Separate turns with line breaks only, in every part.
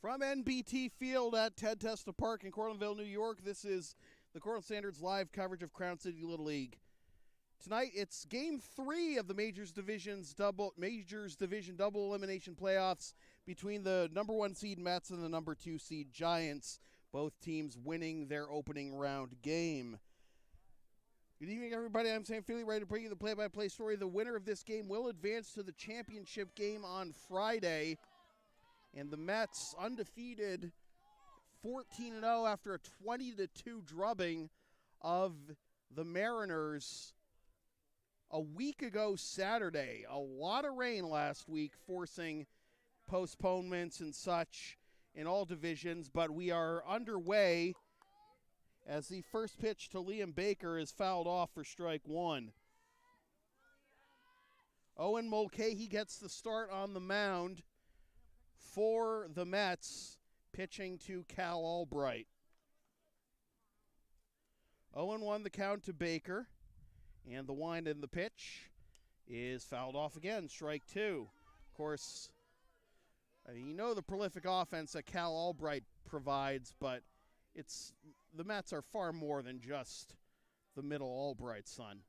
From NBT Field at Ted Testa Park in Cortlandville, New York, this is the Cortland Standard's live coverage of Crown City Little League. Tonight, it's Game 3 of the Majors Division double elimination playoffs between the number 1 seed Mets and the number 2 seed Giants, both teams winning their opening round game. Good evening, everybody. I'm Sam Feely, ready to bring you the play-by-play story. The winner of this game will advance to the championship game on Friday. And the Mets, undefeated, 14-0 after a 20-2 drubbing of the Mariners a week ago Saturday. A lot of rain last week, forcing postponements and such in all divisions, but we are underway as the first pitch to Liam Baker is fouled off for strike one. Owen Mulcahy gets the start on the mound for the Mets, pitching to Cal Albright. 0-1 the count to Baker, and the wind in the pitch is fouled off again, strike two. Of course, you know the prolific offense that Cal Albright provides, but the Mets are far more than just the middle Albright son.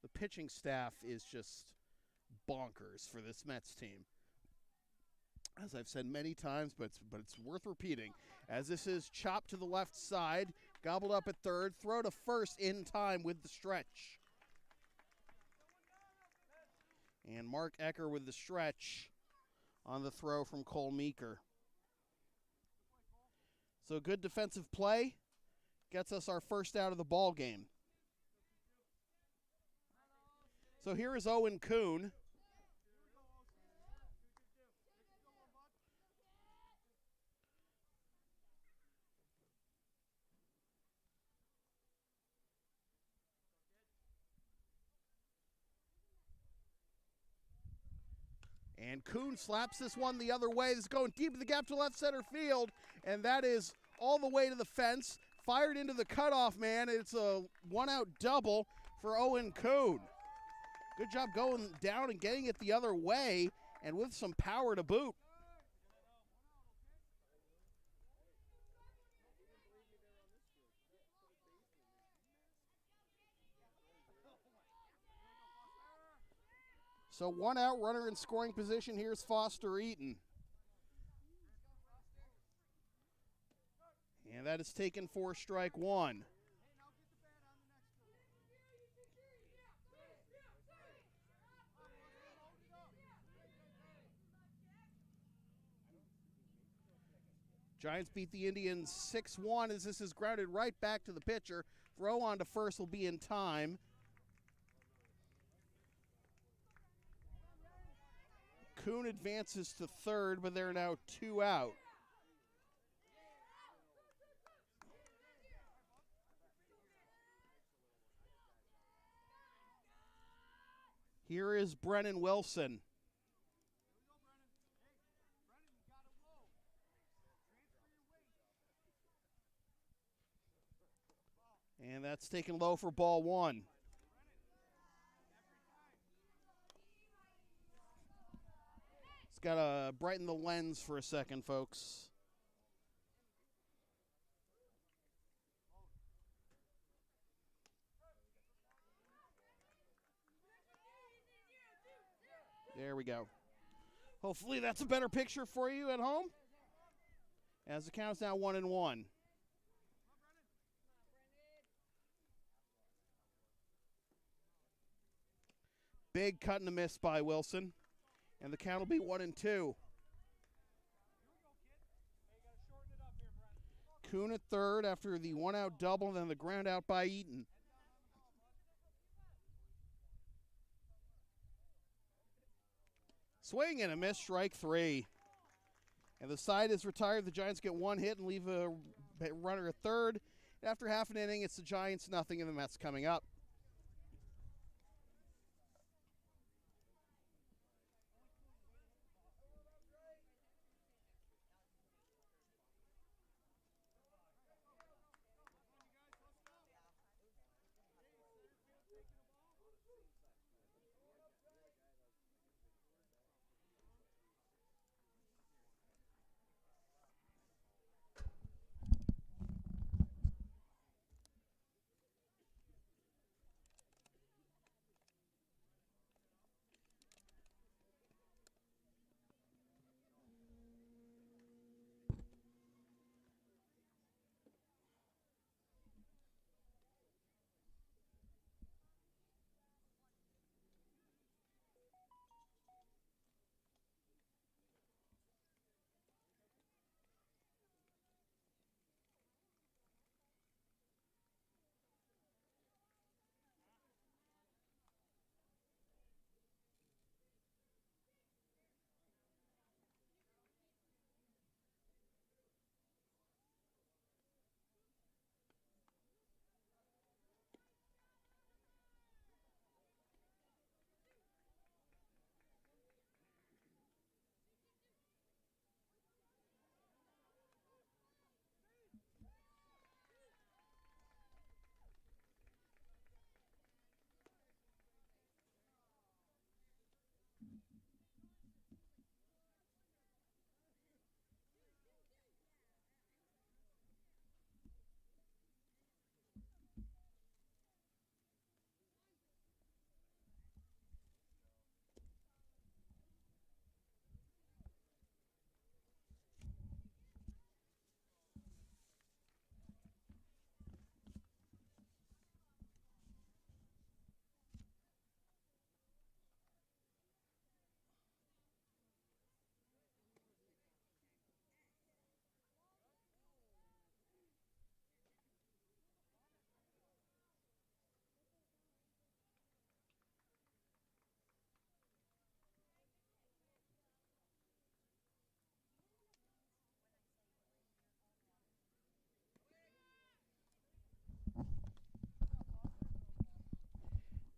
The pitching staff is just bonkers for this Mets team. As I've said many times, but it's worth repeating, as this is chopped to the left side, gobbled up at third, throw to first in time with the stretch. And Mark Ecker with the stretch on the throw from Cole Meeker. So good defensive play gets us our first out of the ball game. So here is Owen Kuhn. And Kuhn slaps this one the other way. This is going deep in the gap to left center field, and that is all the way to the fence. Fired into the cutoff man. It's a one-out double for Owen Kuhn. Good job going down and getting it the other way, and with some power to boot. So one out, runner in scoring position. Here's Foster Eaton. And that is taken for strike one. Giants beat the Indians 6-1 as this is grounded right back to the pitcher. Throw on to first will be in time. Kuhn advances to third, but they're now two out. Here is Brennan Wilson. And that's taken low for ball one. It's got to brighten the lens for a second, folks. There we go. Hopefully that's a better picture for you at home. As the count's now 1-1. Big cut and a miss by Wilson. And the count will be 1-2. Kuhn at third after the one-out double, then the ground out by Eaton. Swing and a miss, strike three. And the side is retired. The Giants get one hit and leave a runner at third. After half an inning, it's the Giants nothing, and the Mets coming up.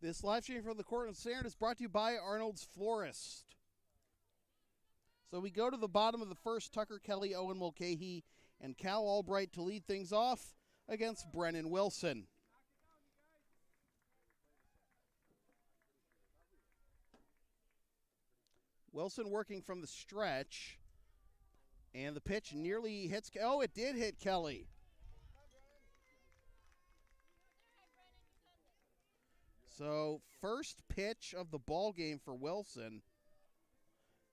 This live stream from the Cortland Standard is brought to you by Arnold's Florist. So we go to the bottom of the first. Tucker Kelly, Owen Mulcahy, and Cal Albright to lead things off against Brennan Wilson. Wilson working from the stretch. And the pitch nearly hits. Oh, it did hit Kelly. So first pitch of the ball game for Wilson.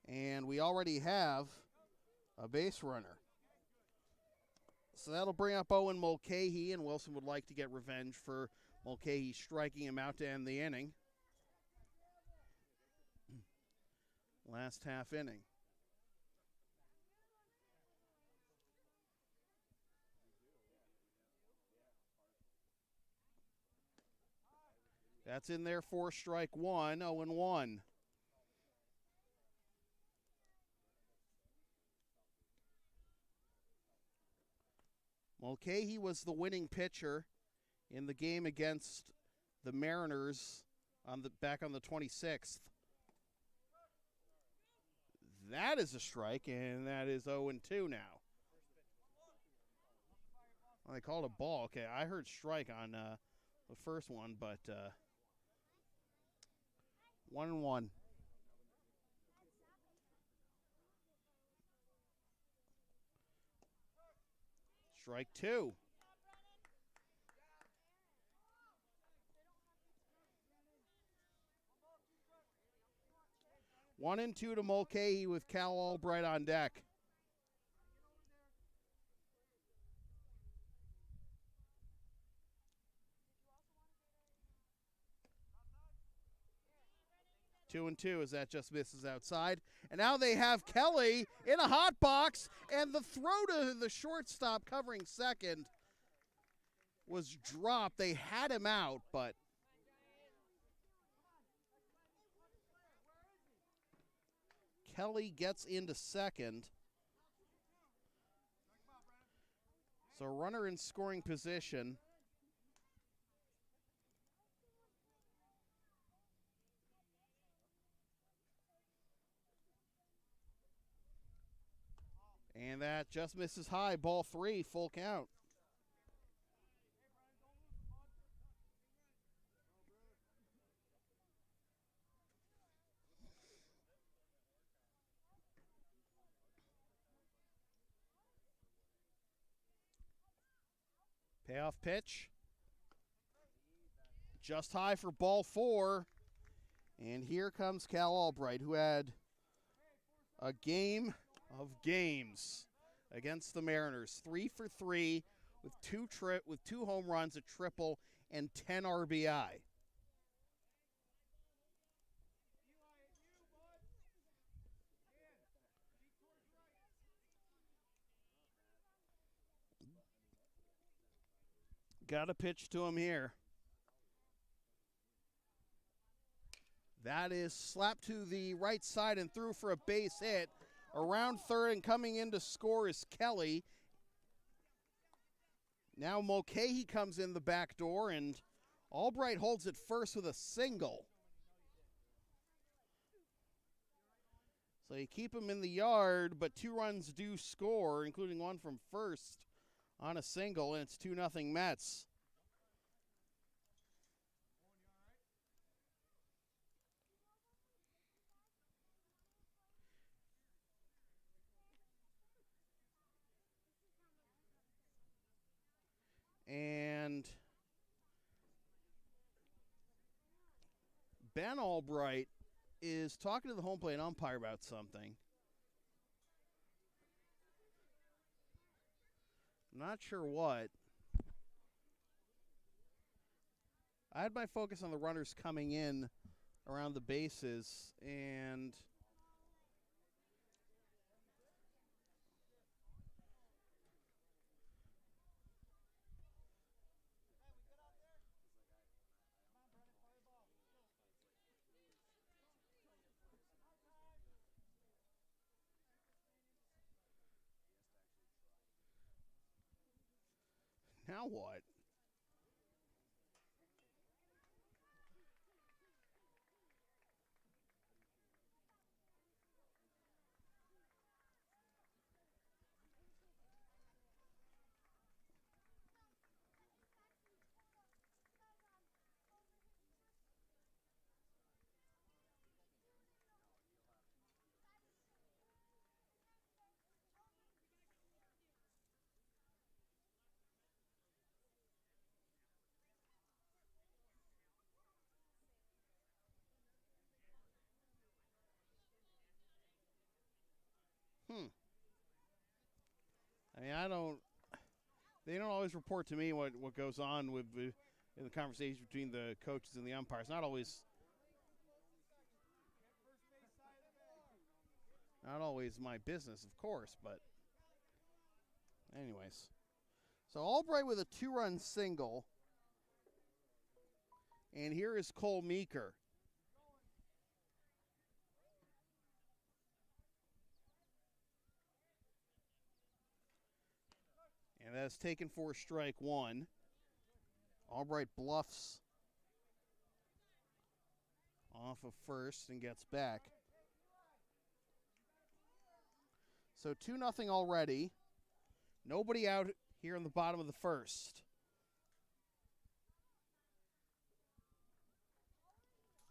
And we already have a base runner. So that'll bring up Owen Mulcahy, and Wilson would like to get revenge for Mulcahy striking him out to end the inning. Last half inning. That's in there for strike one, 0-1. Mulcahy was the winning pitcher in the game against the Mariners back on the 26th. That is a strike, and that is 0-2 now. Well, they called a ball. Okay, I heard strike on the first one, but 1-1. Strike two. One and two to Mulcahy with Cal Albright on deck. Two and two as that just misses outside. And now they have Kelly in a hot box, and the throw to the shortstop covering second was dropped. They had him out, but Kelly gets into second. So runner in scoring position. And that just misses high. Ball three, full count. Payoff pitch. Just high for ball four. And here comes Cal Albright, who had a game of games against the Mariners. 3 for 3 with two home runs, a triple, and 10 RBI. Got a pitch to him here. That is slapped to the right side and through for a base hit. Around third and coming in to score is Kelly. Now Mulcahy comes in the back door, and Albright holds it first with a single. So you keep him in the yard, but 2 runs do score, including one from first on a single, and it's 2-0 Mets. And Ben Albright is talking to the home plate umpire about something. Not sure what. I had my focus on the runners coming in around the bases, and now what? mean, they don't always report to me what goes on with in the conversation between the coaches and the umpires. Not always my business, of course, but anyways. So Albright with a 2-run single. And here is Cole Meeker. And that's taken for strike one. Albright bluffs off of first and gets back. So 2-0 already. Nobody out here in the bottom of the first.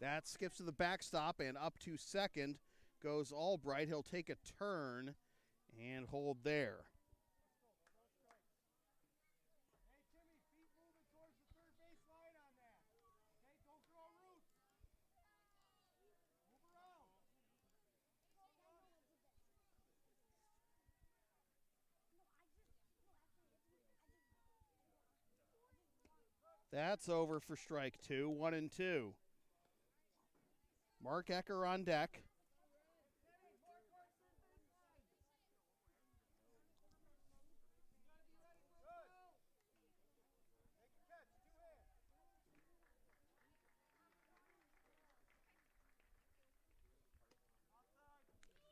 That skips to the backstop, and up to second goes Albright. He'll take a turn and hold there. That's over for strike two, 1-2. Mark Ecker on deck.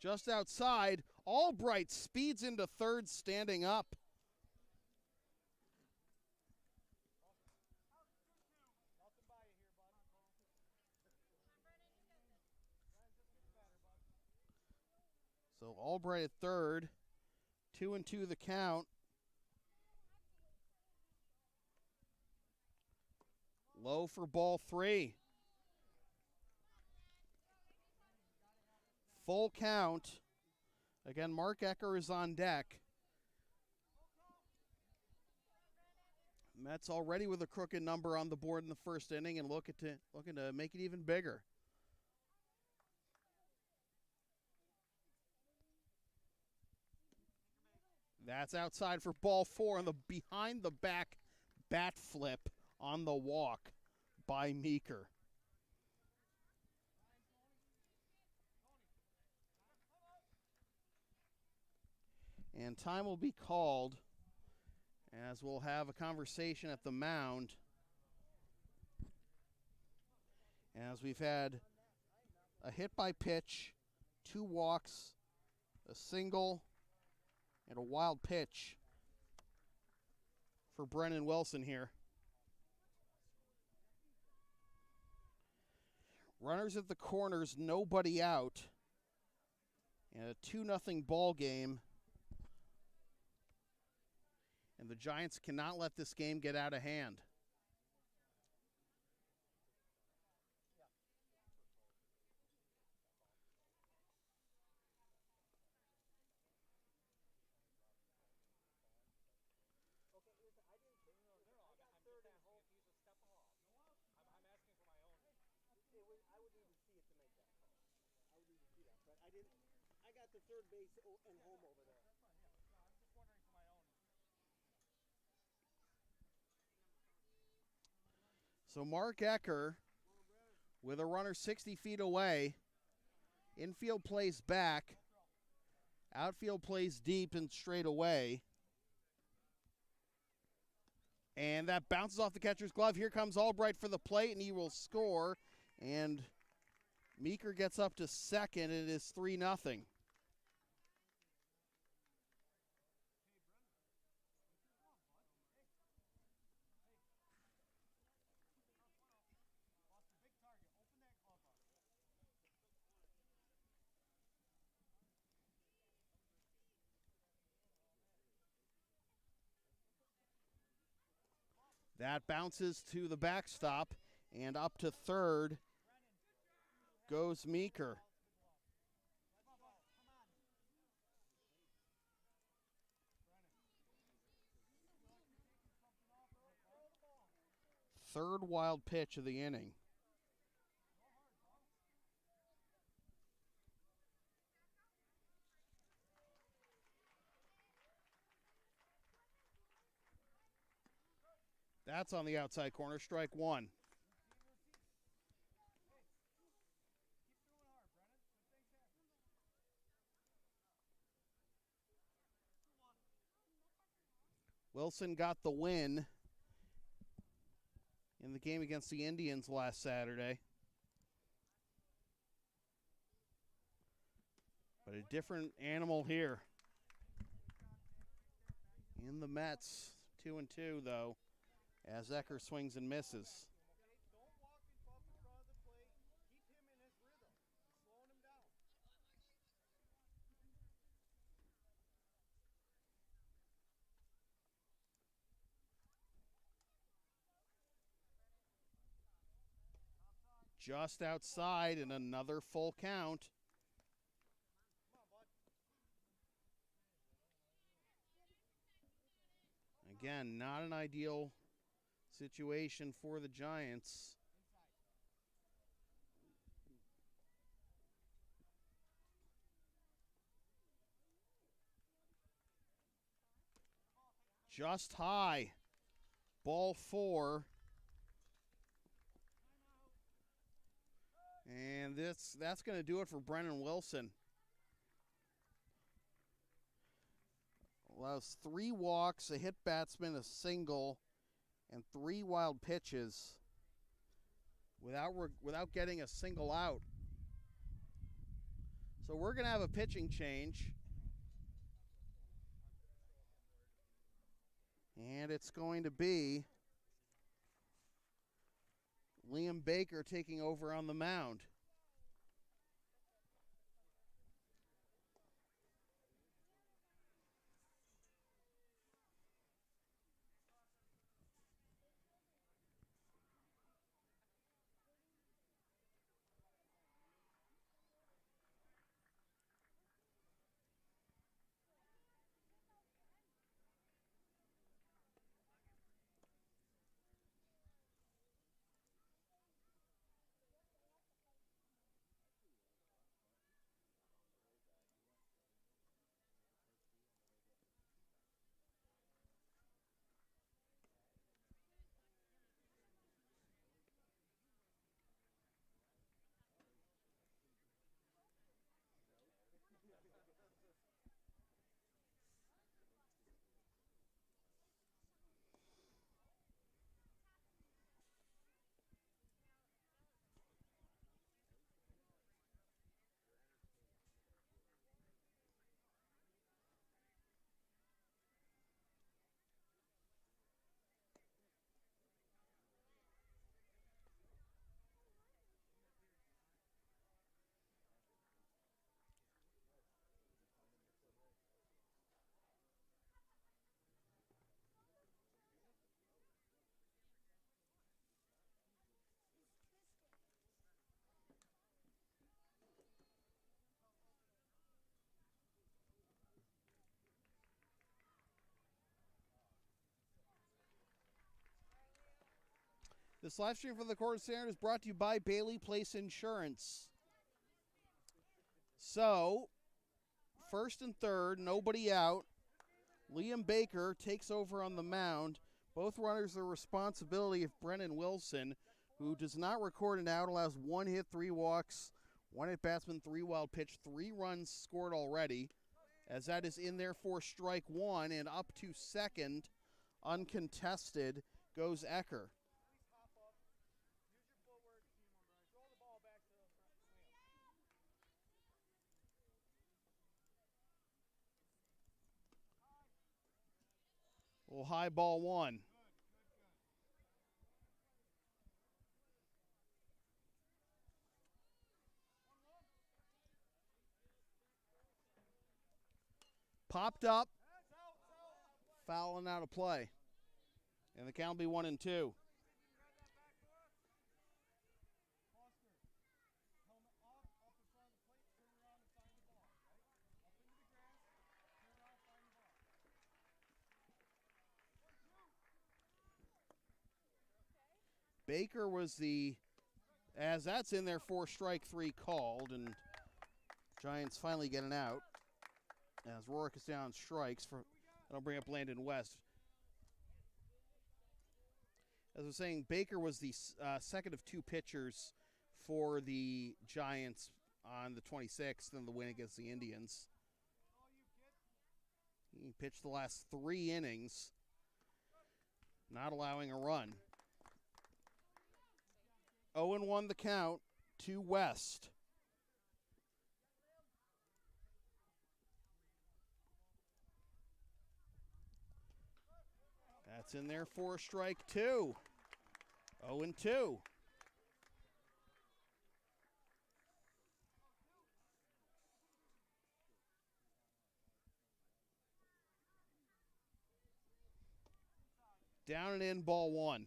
Just outside, Albright speeds into third, standing up. So Albright at third, 2-2 the count. Low for ball three. Full count. Again, Mark Ecker is on deck. Mets already with a crooked number on the board in the first inning and looking to make it even bigger. That's outside for ball four on the behind the back bat flip on the walk by Meeker. And time will be called as we'll have a conversation at the mound as we've had a hit by pitch, 2 walks, a single, and a wild pitch for Brennan Wilson here. Runners at the corners, nobody out. And a 2-0 ball game. And the Giants cannot let this game get out of hand.
I got the third base and home over there.
So Mark Ecker with a runner 60 feet away. Infield plays back. Outfield plays deep and straight away. And that bounces off the catcher's glove. Here comes Albright for the plate, and he will score. And Meeker gets up to second, and it is 3-0. That bounces to the backstop, and up to third goes Meeker. Third wild pitch of the inning. That's on the outside corner, strike one. Wilson got the win in the game against the Indians last Saturday. But a different animal here. In the Mets, 2-2 though, as Ecker swings and misses.
Don't walk him up in front of the plate. Keep him in his rhythm. Slowing him down.
Just outside and another full count. Again, not an ideal situation for the Giants. Just high. Ball 4. And that's going to do it for Brennan Wilson. Allows 3 walks, a hit batsman, a single, and 3 wild pitches without getting a single out. So we're going to have a pitching change. And it's going to be Liam Baker taking over on the mound. This live stream from the Cortland Standard is brought to you by Bailey Place Insurance. So, first and third, nobody out. Liam Baker takes over on the mound. Both runners are responsibility of Brennan Wilson, who does not record an out, allows 1 hit, 3 walks, 1 hit batsman, 3 wild pitch, 3 runs scored already, as that is in there for strike 1, and up to second, uncontested, goes Ecker. Well, high ball 1. Popped up. Fouling out of play. And the count will be 1-2. Baker was as that's in there for strike 3 called, and Giants finally get an out. As Rorick is down strikes, that'll bring up Landon West. As I was saying, Baker was the second of two pitchers for the Giants on the 26th in the win against the Indians. He pitched the last 3 innings, not allowing a run. 0-1 the count to West. That's in there for strike 2. 0-2. Down and in, ball 1.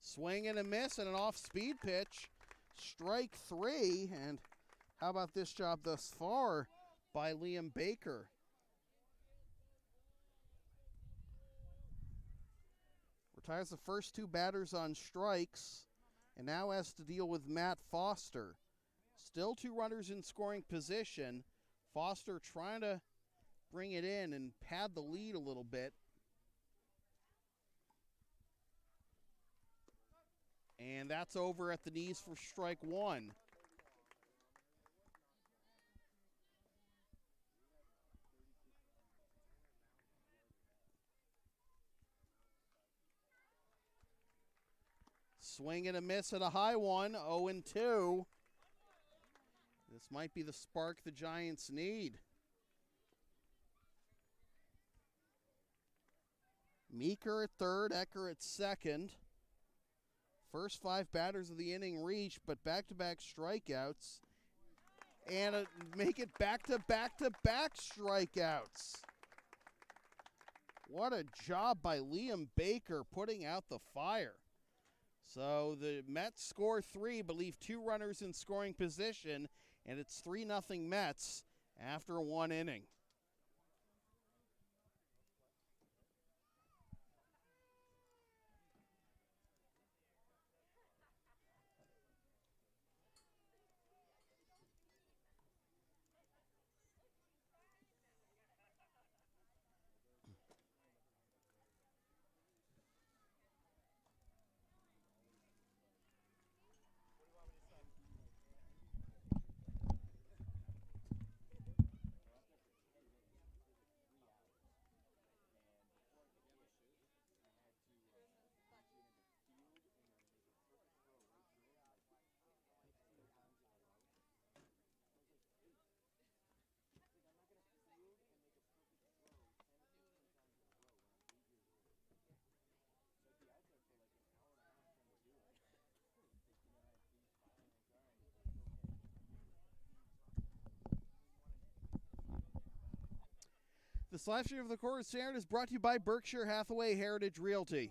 Swing and a miss and an off-speed pitch. Strike 3. And how about this job thus far by Liam Baker? Retires the first 2 batters on strikes and now has to deal with Matt Foster. Still 2 runners in scoring position. Foster trying to bring it in and pad the lead a little bit. And that's over at the knees for strike 1. Swing and a miss at a high one, 0-2. This might be the spark the Giants need. Meeker at third, Ecker at second. First 5 batters of the inning reached, but back-to-back strikeouts. And make it back-to-back-to-back strikeouts. What a job by Liam Baker putting out the fire. So the Mets score 3, but leave 2 runners in scoring position, and it's 3-0 Mets after 1 inning. This live stream of the Cortland Standard is brought to you by Berkshire Hathaway Heritage Realty.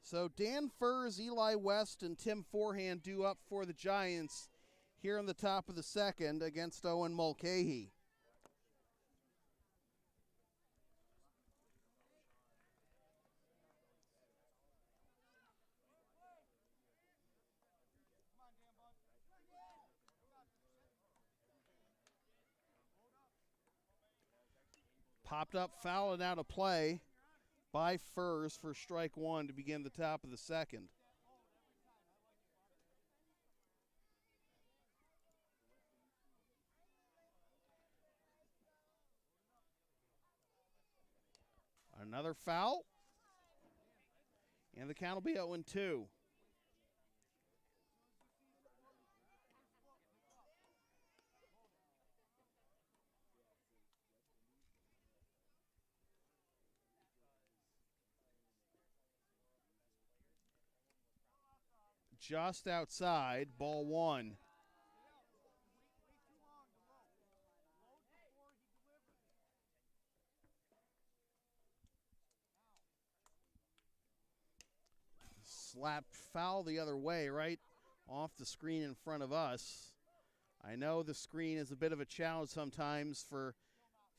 So Dan Furs, Eli West, and Tim Forehand due up for the Giants here in the top of the second against Owen Mulcahy. Popped up, foul, and out of play by Furs for strike 1 to begin the top of the second. Another foul. And the count will be 0-2. Just outside, ball 1. slapped foul the other way, right off the screen in front of us. I know the screen is a bit of a challenge sometimes for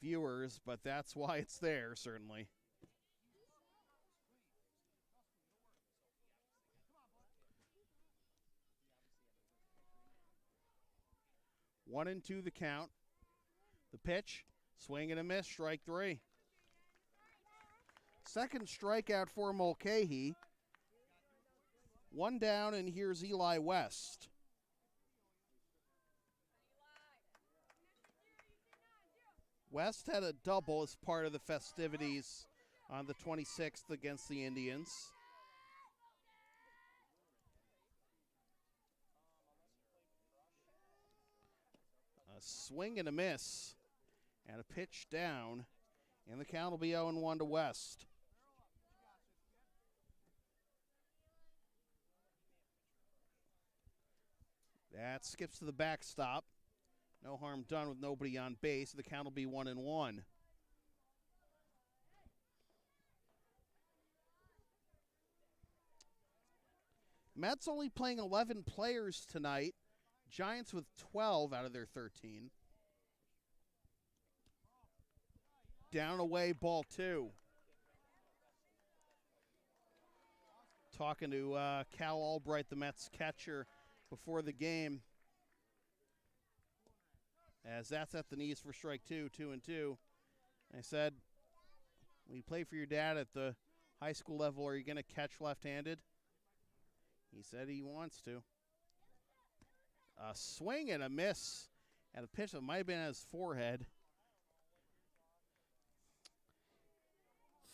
viewers, but that's why it's there, certainly. One and two the count. The pitch, swing and a miss, strike three. Second strikeout for Mulcahy. One down, and here's Eli West. West had a double as part of the festivities on the 26th against the Indians. A swing and a miss, and a pitch down, and the count will be 0-1 to West. That skips to the backstop. No harm done with nobody on base. The count will be 1-1. Mets only playing 11 players tonight. Giants with 12 out of their 13. Down away, ball two. Talking to Cal Albright, the Mets catcher, before the game. As that's at the knees for strike two, 2-2. I said, when you play for your dad at the high school level, are you going to catch left-handed? He said he wants to. A swing and a miss, and a pitch that might have been at his forehead.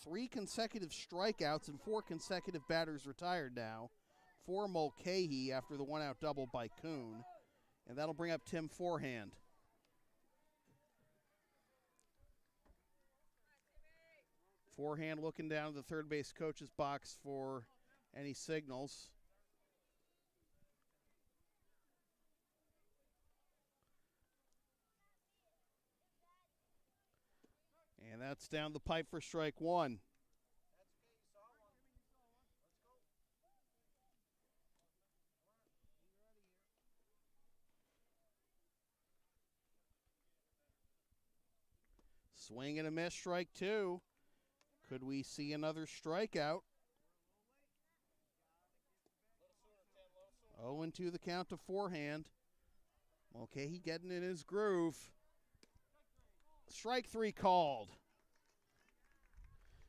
3 consecutive strikeouts and 4 consecutive batters retired now for Mulcahy after the one-out double by Kuhn. And that'll bring up Tim Forehand. Forehand looking down to the third base coach's box for any signals. And that's down the pipe for strike one. Swing and a miss, strike two. Could we see another strikeout? 0-2 the count to Forehand. Mulcahy getting in his groove. Strike three called.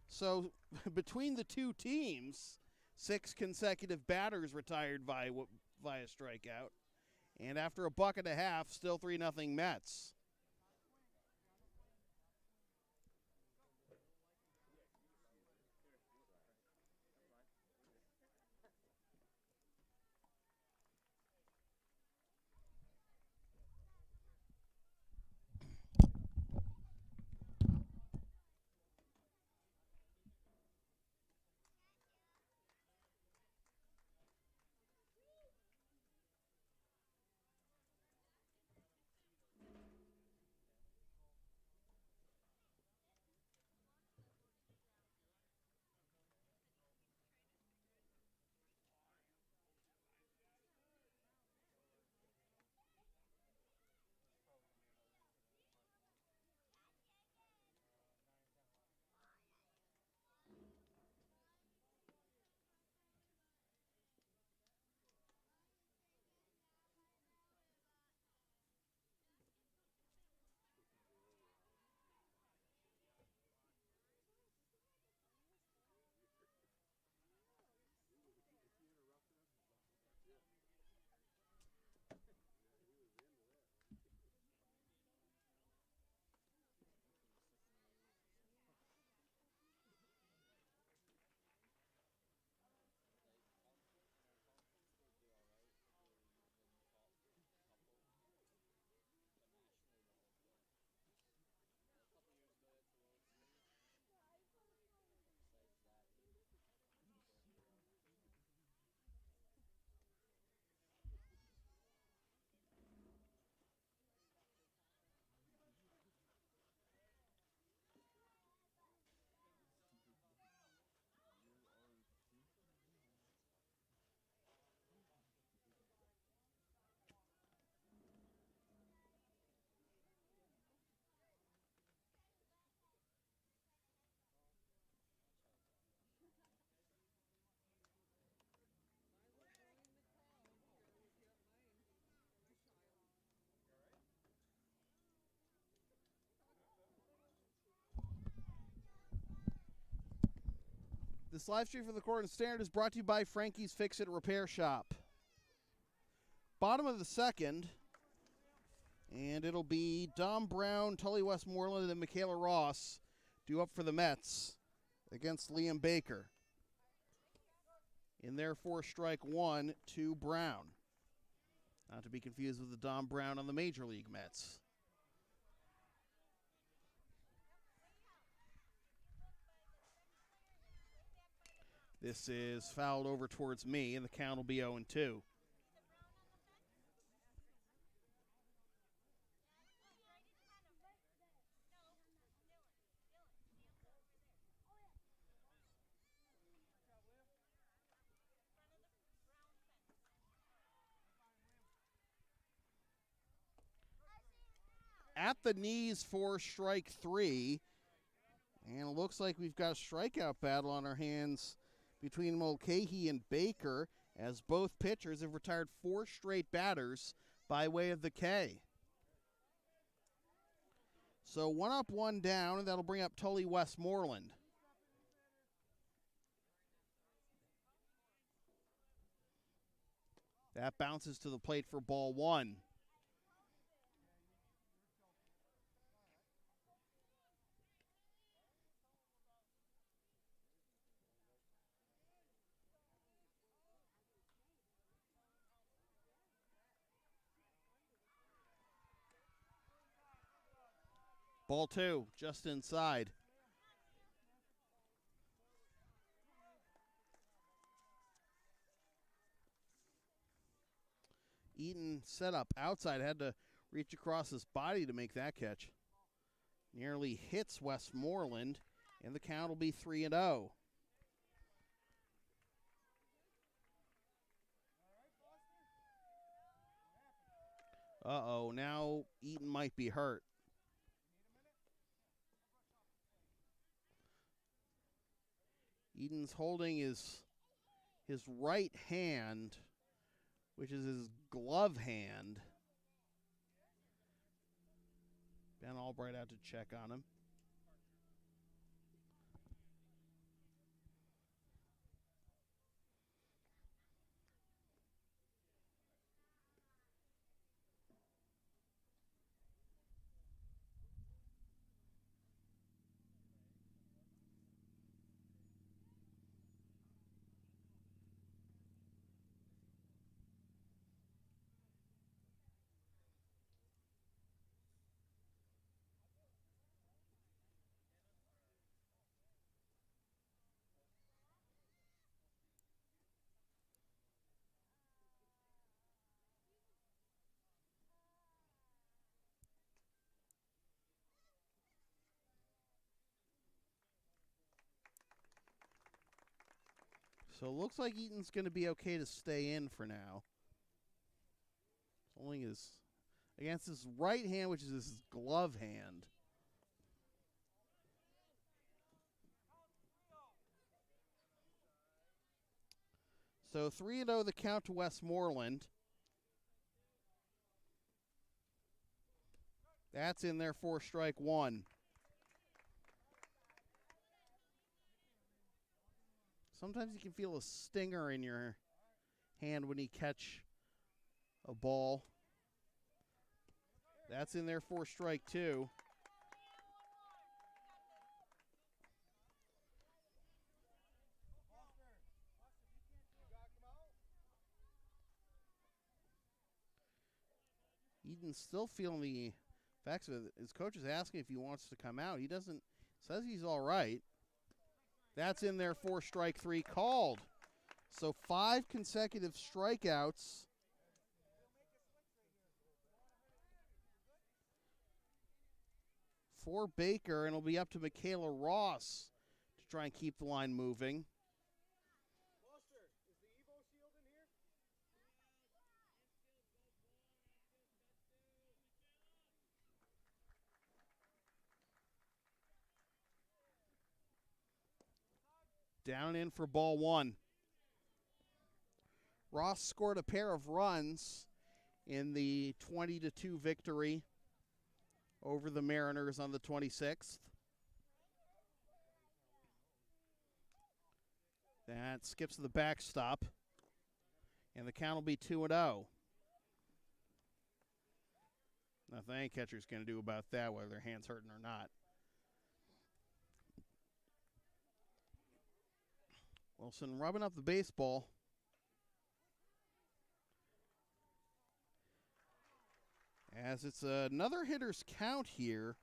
So between the two teams, 6 consecutive batters retired via strikeout. And after a buck and a half, still 3-0 Mets. This live stream from the Cortland Standard is brought to you by Franky's Fix-It Repair Shop. Bottom of the second, and it'll be Dom Brown, Tully Westmoreland, and Michaela Ross due up for the Mets against Liam Baker. In their 4-strike 1 to Brown. Not to be confused with the Dom Brown on the Major League Mets. This is fouled over towards me, and the count will be 0-2. At the knees for strike 3. And it looks like we've got a strikeout battle on our hands between Mulcahy and Baker, as both pitchers have retired 4 straight batters by way of the K. So 1 up, 1 down, and that'll bring up Tully Westmoreland. That bounces to the plate for ball 1. Ball 2, just inside. Eaton set up outside, had to reach across his body to make that catch. Nearly hits Westmoreland, and the count will be 3-0. Uh-oh, now Eaton might be hurt. Eaton's holding his right hand, which is his glove hand. Ben Albright out to check on him. So it looks like Eaton's going to be okay to stay in for now. Only his against his right hand, which is his glove hand. So 3-0 the count to Westmoreland. That's in there 4-strike 1. Sometimes you can feel a stinger in your hand when you catch a ball. That's in there 4-strike 2. Eaton's still feeling the effects of it. His coach is asking if he wants to come out. He doesn't, says he's all right. That's in there 4-strike 3 called. So 5 consecutive strikeouts. For Baker, and it'll be up to Michaela Ross to try and keep the line moving.
Foster, is the Evo shield in here?
Down and in for ball 1. Ross scored a pair of runs in the 20-2 victory over the Mariners on the 26th. That skips to the backstop. And the count will be 2-0. Nothing any catcher's going to do about that, whether their hand's hurting or not. Wilson rubbing up the baseball. As it's another hitter's count here.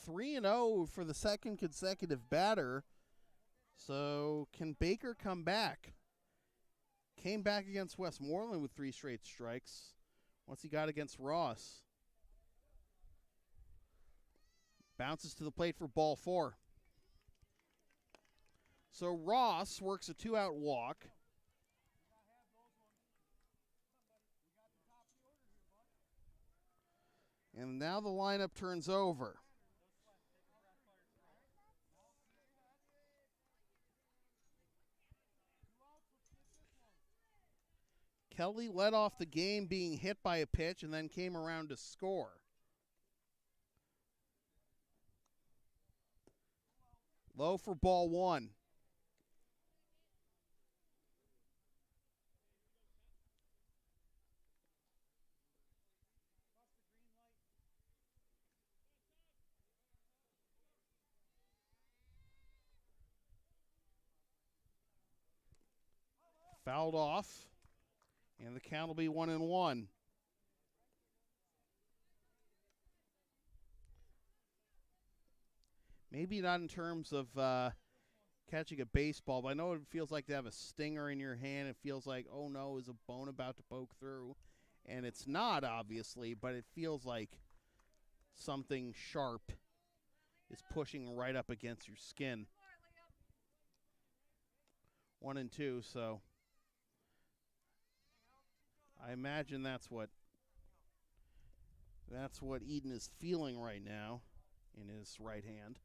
Three and 0 for the second consecutive batter. So can Baker come back? Came back against Westmoreland with 3 straight strikes. What's he got against Ross? Bounces to the plate for ball 4. So Ross works a 2-out walk. And now the lineup turns over. Kelly led off the game being hit by a pitch and then came around to score. Low for ball 1. Fouled off. And the count will be 1-1. Maybe not in terms of catching a baseball, but I know it feels like to have a stinger in your hand. It feels like, oh no, is a bone about to poke through? And it's not, obviously, but it feels like something sharp is pushing right up against your skin. 1-2, so I imagine that's what Eden is feeling right now in his right hand.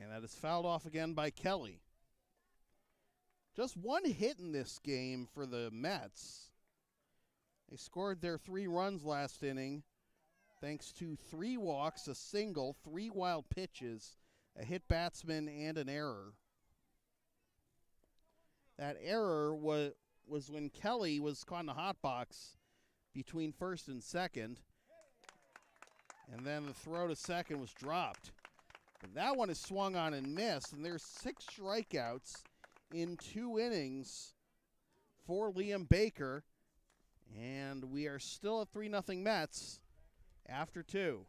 And that is fouled off again by Kelly. Just one hit in this game for the Mets. They scored their 3 runs last inning thanks to 3 walks, a single, 3 wild pitches, a hit batsman, and an error. That error was when Kelly was caught in the hot box between first and second, and then the throw to second was dropped. But that one is swung on and missed, and there's 6 strikeouts in 2 innings for Liam Baker, and we are still at 3-0 Mets after 2.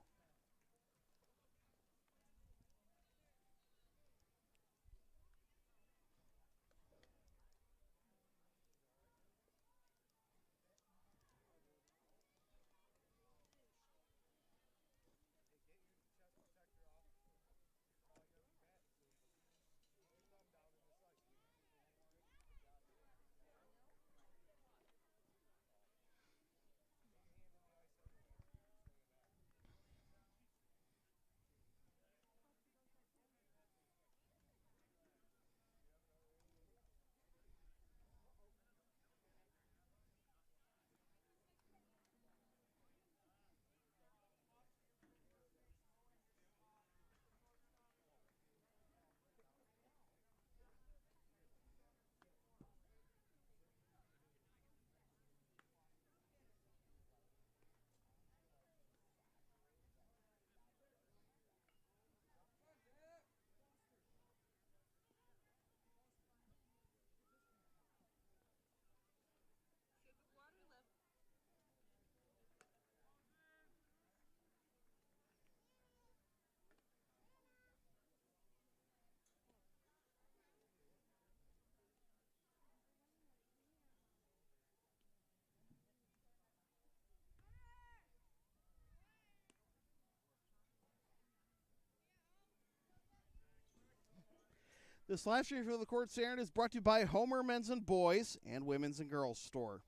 This live stream for the Cortland Standard is brought to you by Homer Men's and Boys and Women's and Girls Store.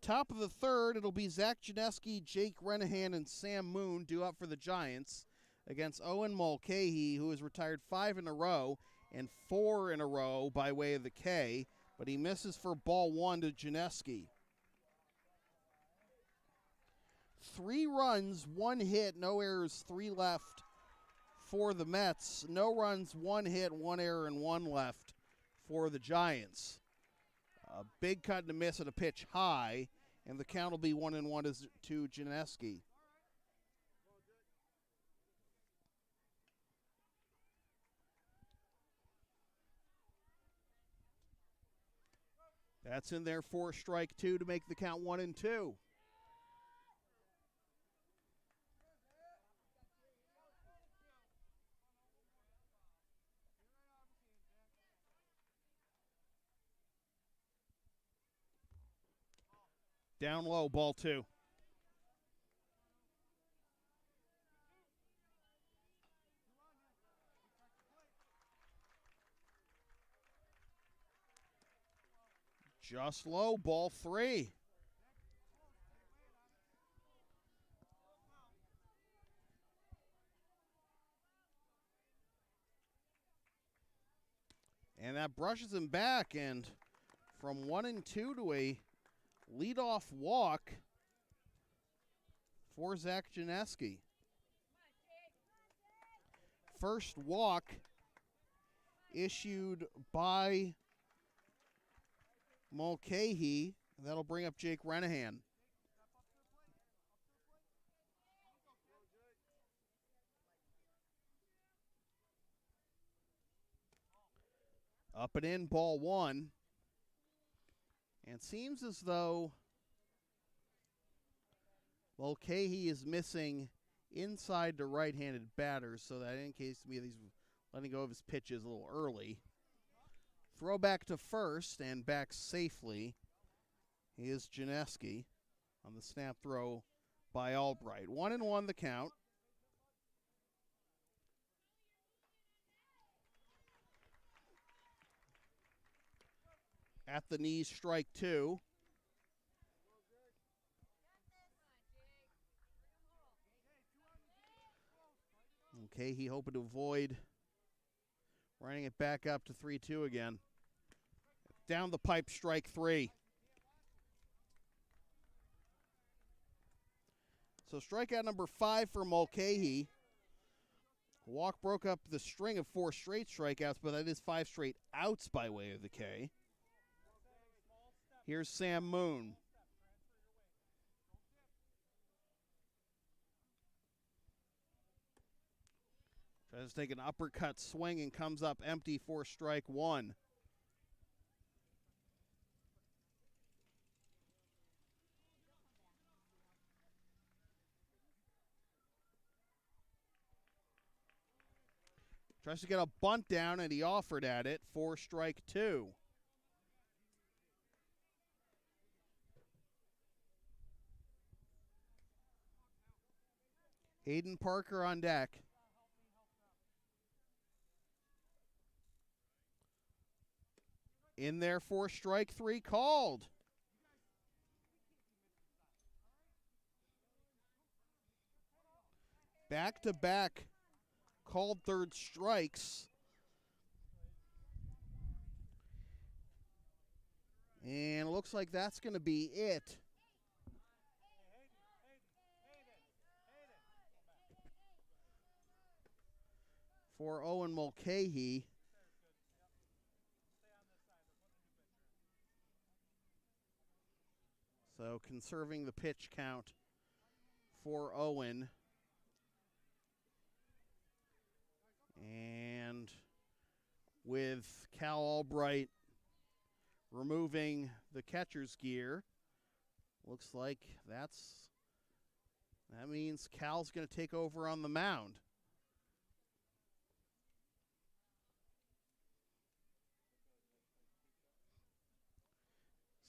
Top of the third, it'll be Zach Janeski, Jake Renahan, and Sam Moon due up for the Giants against Owen Mulcahy, who has retired 5 in a row and 4 in a row by way of the K. but he misses for ball 1 to Janeski. 3 runs, 1 hit, no errors, 3 left for the Mets. No runs, 1 hit, 1 error, and 1 left for the Giants. A big cut and a miss at a pitch high, and the count will be 1-1 to Janeski. That's in there for strike 2 to make the count 1-2. Down low, ball 2. Just low, ball 3. And that brushes him back, and from 1-2 to a leadoff walk for Zach Janeski. First walk issued by Mulcahy. That'll bring up Jake Renahan. Up and in, ball 1. And it seems as though Mulcahy is missing inside to right-handed batters, so that in case maybe he's letting go of his pitches a little early. Throw back to first and back safely is Janeski on the snap throw by Albright. 1-1 the count. At the knees, strike 2. Okay, he hoping to avoid running it back up to 3-2 again. Down the pipe, strike 3. So strikeout number 5 for Mulcahy. Walk broke up the string of 4 straight strikeouts, but that is 5 straight outs by way of the K. Here's Sam Moon. Tries to take an uppercut swing and comes up empty for strike 1. Tries to get a bunt down, and he offered at it for strike 2. Hayden Parker on deck. In there for strike 3, called. Back-to-back called third strikes. And it looks like that's going to be it. For Owen Mulcahy. So conserving the pitch count for Owen. And with Cal Albright removing the catcher's gear, looks like that means Cal's going to take over on the mound.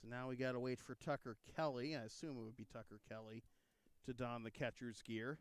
So now we got to wait for Tucker Kelly. I assume it would be Tucker Kelly to don the catcher's gear.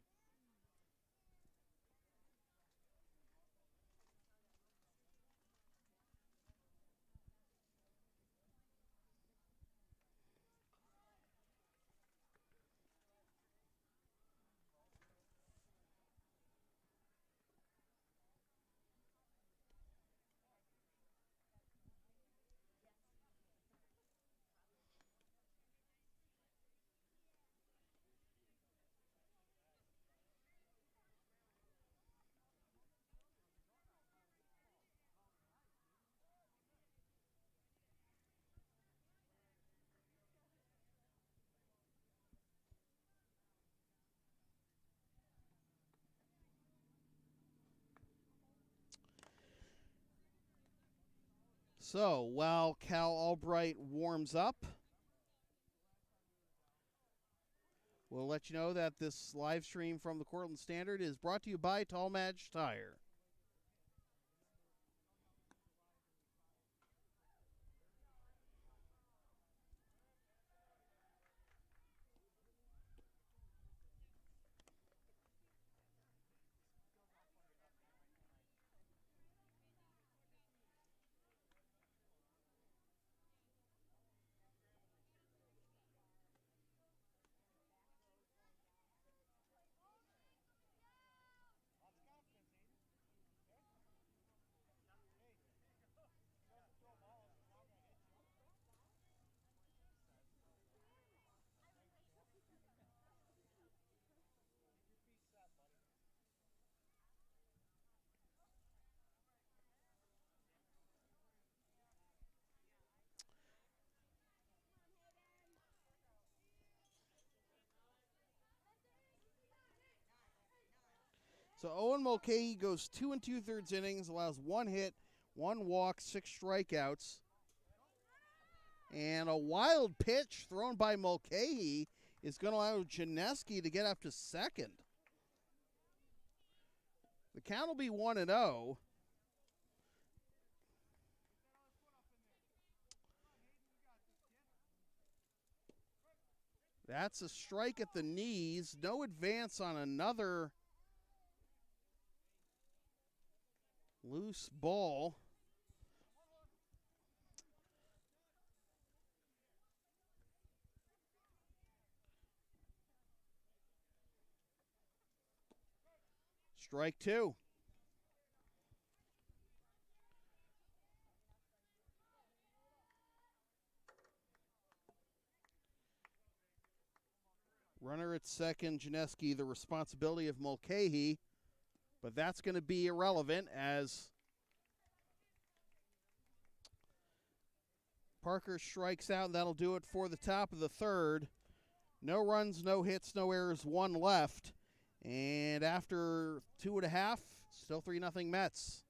So while Cal Albright warms up, we'll let you know that this live stream from the Cortland Standard is brought to you by Tallmadge Tire. So Owen Mulcahy goes 2 2/3 innings, allows 1 hit, 1 walk, 6 strikeouts. And a wild pitch thrown by Mulcahy is going to allow Janeski to get up to second. The count will be 1-0. That's a strike at the knees. No advance on another loose ball. Strike 2. Runner at second, Janeski, the responsibility of Mulcahy, but that's going to be irrelevant as Parker strikes out, and that'll do it for the top of the third. No runs, no hits, no errors, 1 left. And after 2.5, still 3-0 Mets.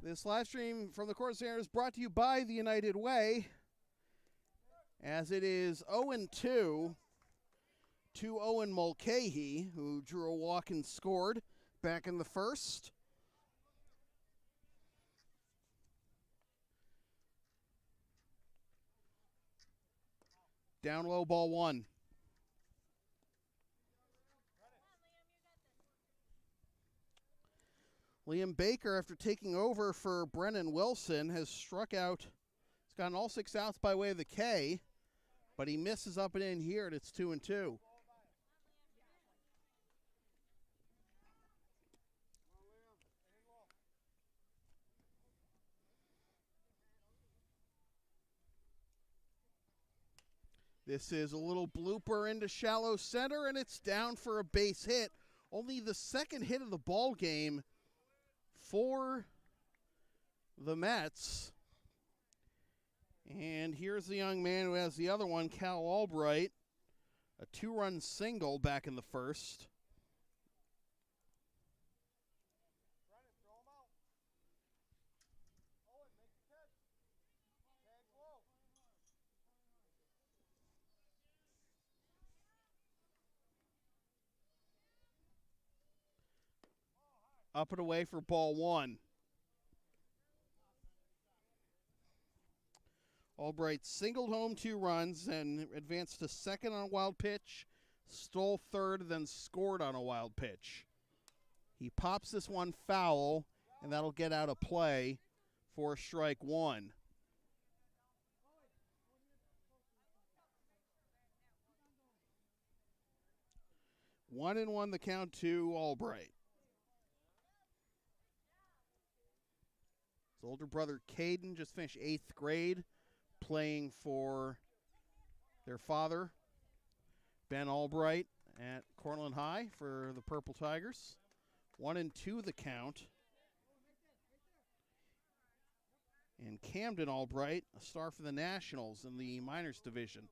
This live stream from the Cortland Standard is brought to you by the United Way, as it is 0-2 to Owen Mulcahy, who drew a walk and scored back in the first. Down low, ball 1. Liam Baker, after taking over for Brennan Wilson, has struck out. He's gotten all 6 outs by way of the K, but he misses up and in here, and it's 2-2. This is a little blooper into shallow center, and it's down for a base hit. Only the second hit of the ball game for the Mets. And here's the young man who has the other one, Cal Albright. A 2-run single back in the first.
Brennan, throw him out. Owen, make the catch. Tag's low.
Up and away for ball 1. Albright singled home 2 runs and advanced to second on a wild pitch, stole third, then scored on a wild pitch. He pops this one foul, and that'll get out of play for strike 1. 1-1 the count to Albright. His older brother Caden just finished 8th grade, playing for their father, Ben Albright, at Cortland High for the Purple Tigers. 1-2 the count. And Camden Albright, a star for the Nationals in the minors division.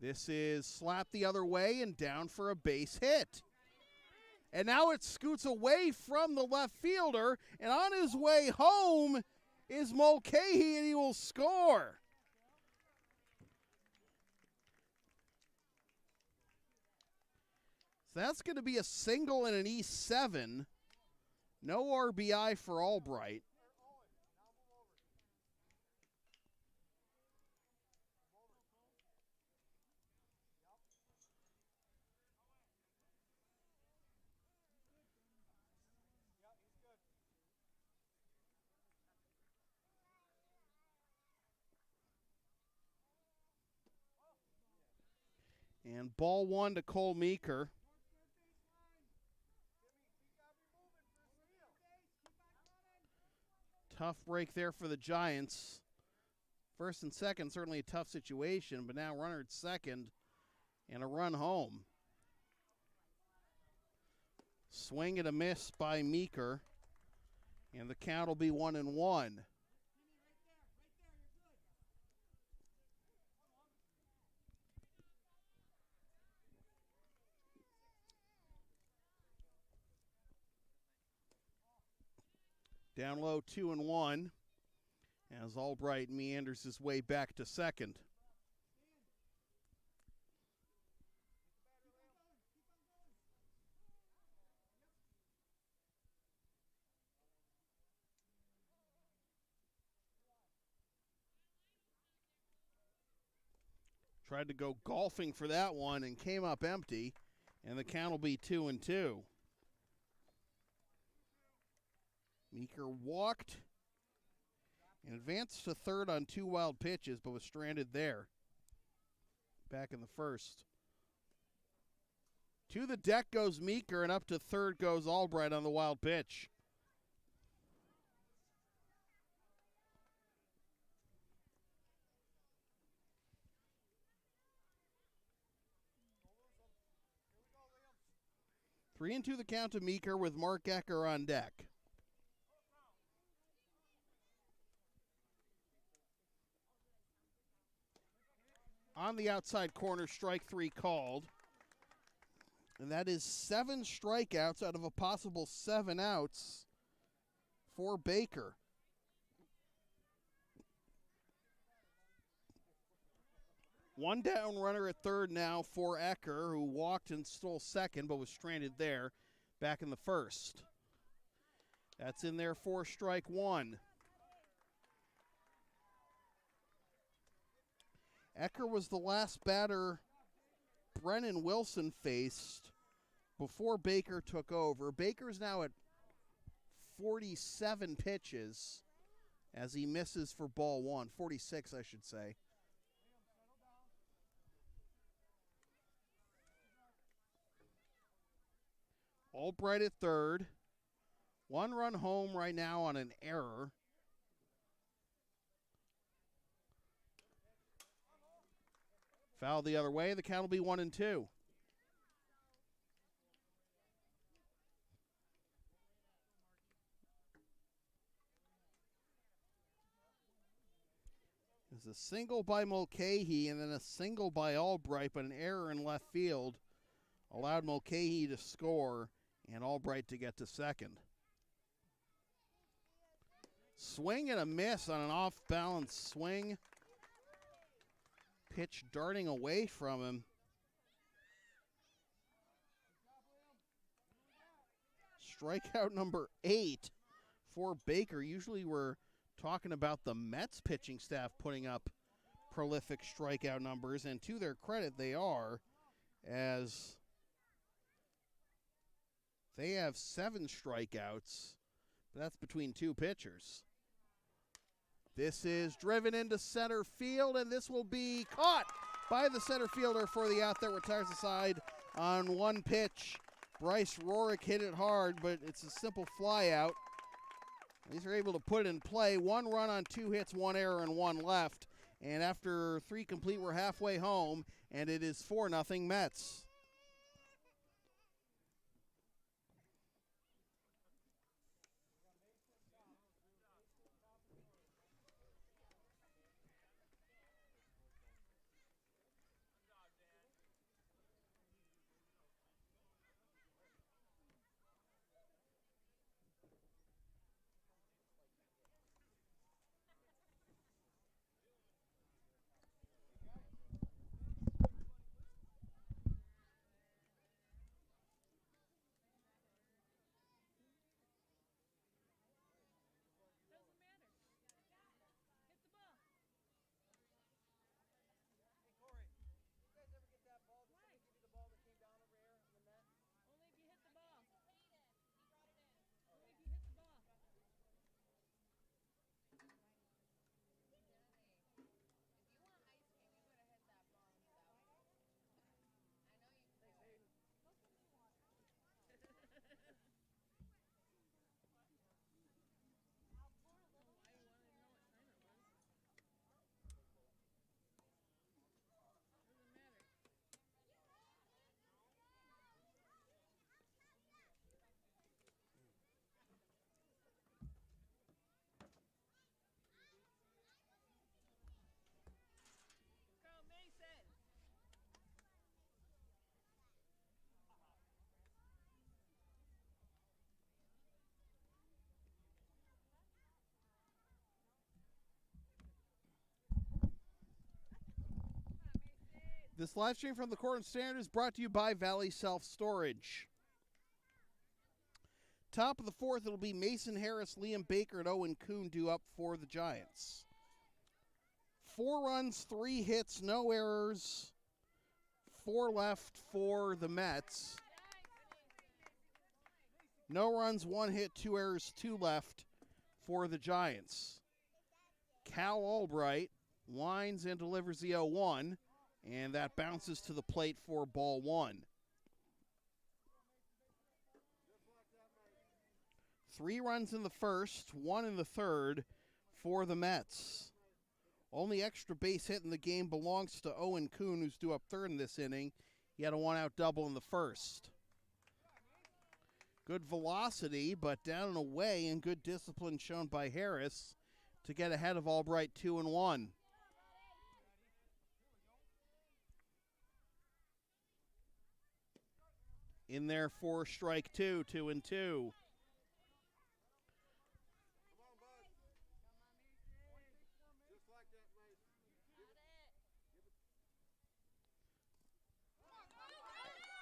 This is slapped the other way and down for a base hit. And now it scoots away from the left fielder, and on his way home is Mulcahy, and he will score. So that's going to be a single and an E7. No RBI for Albright. And ball 1 to Cole Meeker. Tough break there for the Giants. First and second, certainly a tough situation, but now runner at second and a run home. Swing and a miss by Meeker, and the count will be 1-1. Down low, 2-1, as Albright meanders his way back to second. Tried to go golfing for that one and came up empty, and the count will be 2-2. Meeker walked and advanced to third on 2 wild pitches, but was stranded there back in the first. To the deck goes Meeker, and up to third goes Albright on the wild pitch. Here we go, Liam. 3-2 the count to Meeker with Mark Ecker on deck. On the outside corner, strike 3 called. And that is 7 strikeouts out of a possible 7 outs for Baker. One down runner at third now for Ecker, who walked and stole second but was stranded there back in the first. That's in there for strike 1. Ecker was the last batter Brennan Wilson faced before Baker took over. Baker's now at 47 pitches as he misses for ball one. 46, I should say. Albright at third. 1 run home right now on an error. Foul the other way. The count will be 1-2. There's a single by Mulcahy and then a single by Albright, but an error in left field allowed Mulcahy to score and Albright to get to second. Swing and a miss on an off-balance swing. Pitch darting away from him. Strikeout number 8 for Baker. Usually we're talking about the Mets pitching staff putting up prolific strikeout numbers, and to their credit, they are, as they have 7 strikeouts, but that's between 2 pitchers. This is driven into center field, and this will be caught by the center fielder for the out that retires the side on 1 pitch. Bryce Rorick hit it hard, but it's a simple fly out. These are able to put it in play. 1 run on 2 hits, 1 error, and 1 left. And after 3 complete, we're halfway home, and it is 4-0 Mets. This live stream from the Cortland Standard is brought to you by Valley Self Storage. Top of the 4th, it'll be Mason Harris, Liam Baker, and Owen Kuhn due up for the Giants. 4 runs, 3 hits, no errors, 4 left for the Mets. No runs, 1 hit, 2 errors, 2 left for the Giants. Cal Albright winds and delivers the 0-1. And that bounces to the plate for ball 1. 3 runs in the first, 1 in the third for the Mets. Only extra base hit in the game belongs to Owen Kuhn, who's due up third in this inning. He had a 1-out double in the first. Good velocity, but down and away, and good discipline shown by Harris to get ahead of Albright 2-1. In there for strike 2, 2-2.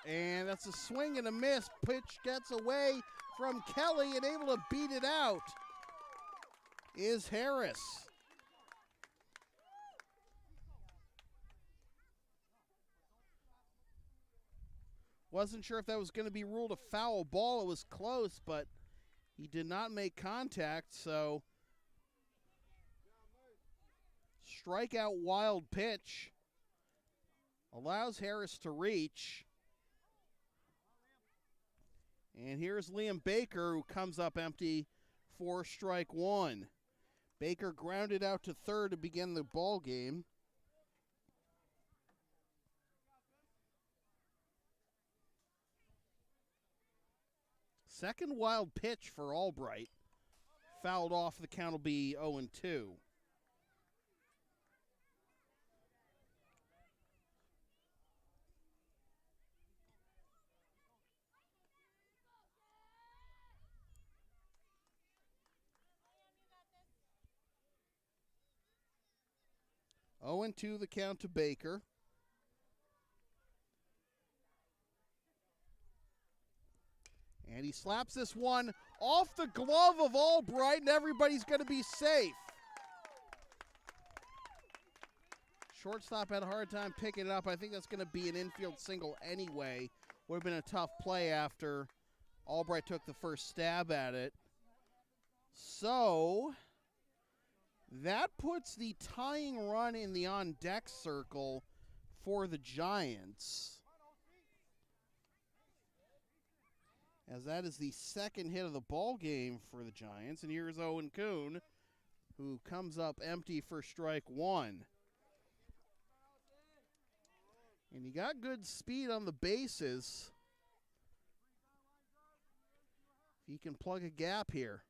And that's a swing and a miss. Pitch gets away from Kelly, and able to beat it out is Harris. Wasn't sure if that was going to be ruled a foul ball. It was close, but he did not make contact, so strikeout wild pitch allows Harris to reach. And here's Liam Baker, who comes up empty for strike one. Baker grounded out to third to begin the ball game. Second wild pitch for Albright. Fouled off, the count will be 0-2. Oh, and 2 the count to Baker. And he slaps this one off the glove of Albright, and everybody's going to be safe. Shortstop had a hard time picking it up. I think that's going to be an infield single anyway. Would have been a tough play after Albright took the first stab at it. So that puts the tying run in the on-deck circle for the Giants, as that is the second hit of the ball game for the Giants. And here's Owen Kuhn, who comes up empty for strike one. And he got good speed on the bases. He can plug a gap here.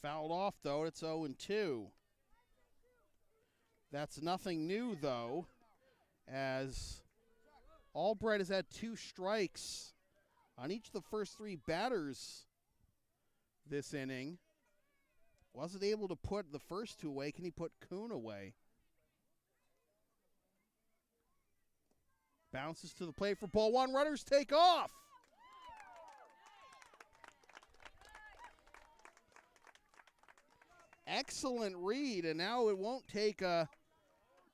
Fouled off, though. It's 0-2. That's nothing new, though, as Albright has had 2 strikes on each of the first 3 batters this inning. Wasn't able to put the first 2 away. Can he put Kuhn away? Bounces to the plate for ball one. Runners take off. Excellent read, and now it won't take a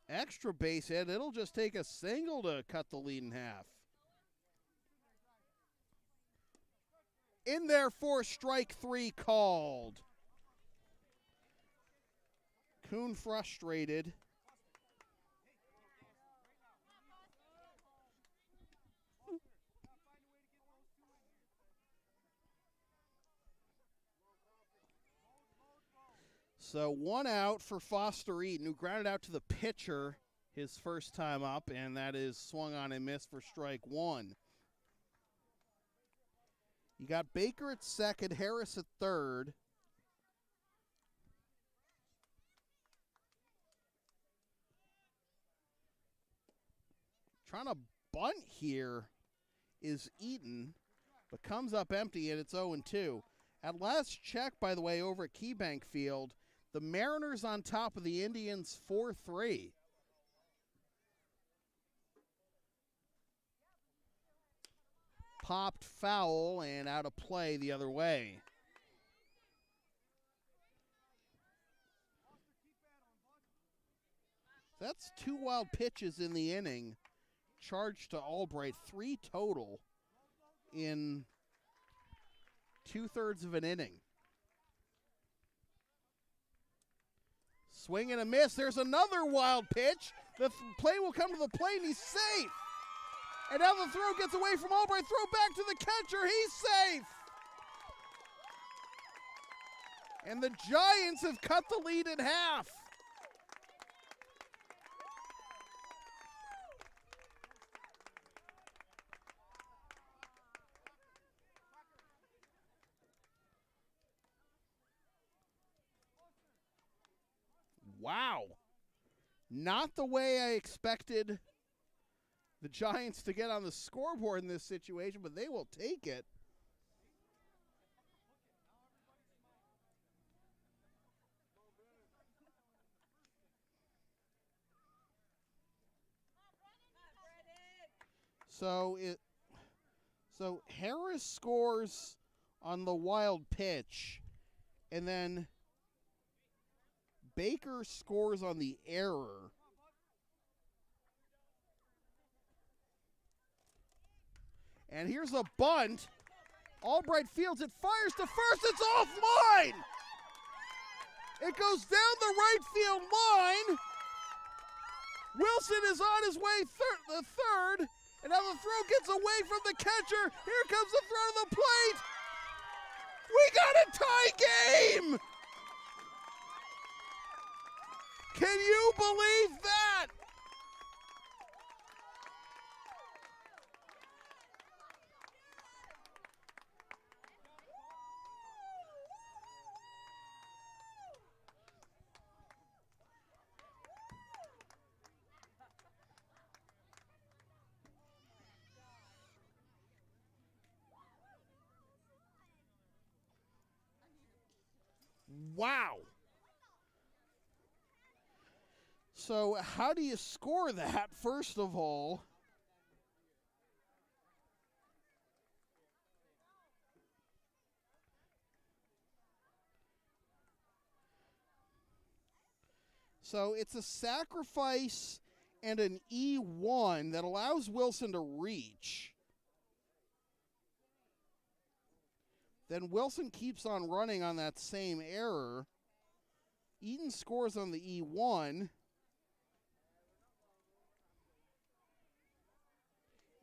extra base hit. It'll just take a single to cut the lead in half. In there for strike 3 called. Kuhn frustrated. So 1 out for Foster Eaton, who grounded out to the pitcher his first time up, and that is swung on and missed for strike 1. You got Baker at second, Harris at third. Trying to bunt here is Eaton, but comes up empty, and it's 0-2. At last check, by the way, over at KeyBank Field, the Mariners on top of the Indians 4-3. Popped foul and out of play the other way. That's 2 wild pitches in the inning. Charged to Albright, 3 total in 2/3 of an inning. Swing and a miss. There's another wild pitch. The play will come to the plate, and he's safe. And now the throw gets away from Albright. Throw back to the catcher. He's safe. And the Giants have cut the lead in half. Wow. Not the way I expected the Giants to get on the scoreboard in this situation, but they will take it. So Harris scores on the wild pitch, and then Baker scores on the error. And here's a bunt. Albright fields it, fires to first. It's offline. It goes down the right field line. Wilson is on his way the third. And now the throw gets away from the catcher. Here comes the throw to the plate. We got a tie game. Can you believe that? Wow. So how do you score that, first of all? So it's a sacrifice and an E1 that allows Wilson to reach. Then Wilson keeps on running on that same error. Eaton scores on the E1.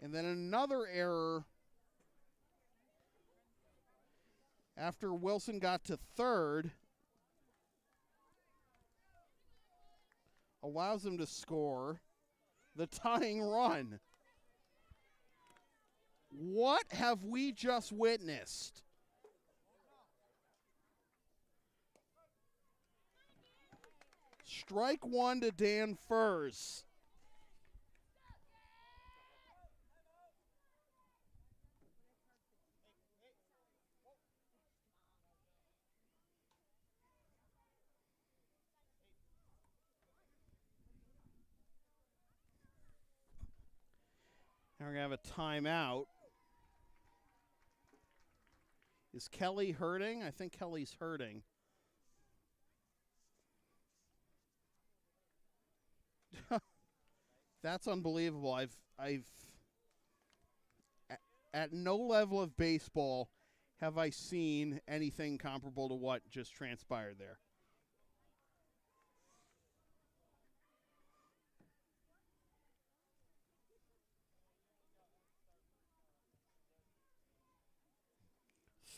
And then another error after Wilson got to third allows him to score the tying run. What have we just witnessed? Strike one to Dan Furs. Now we're going to have a timeout. Is Kelly hurting? I think Kelly's hurting. That's unbelievable. I've at no level of baseball have I seen anything comparable to what just transpired there.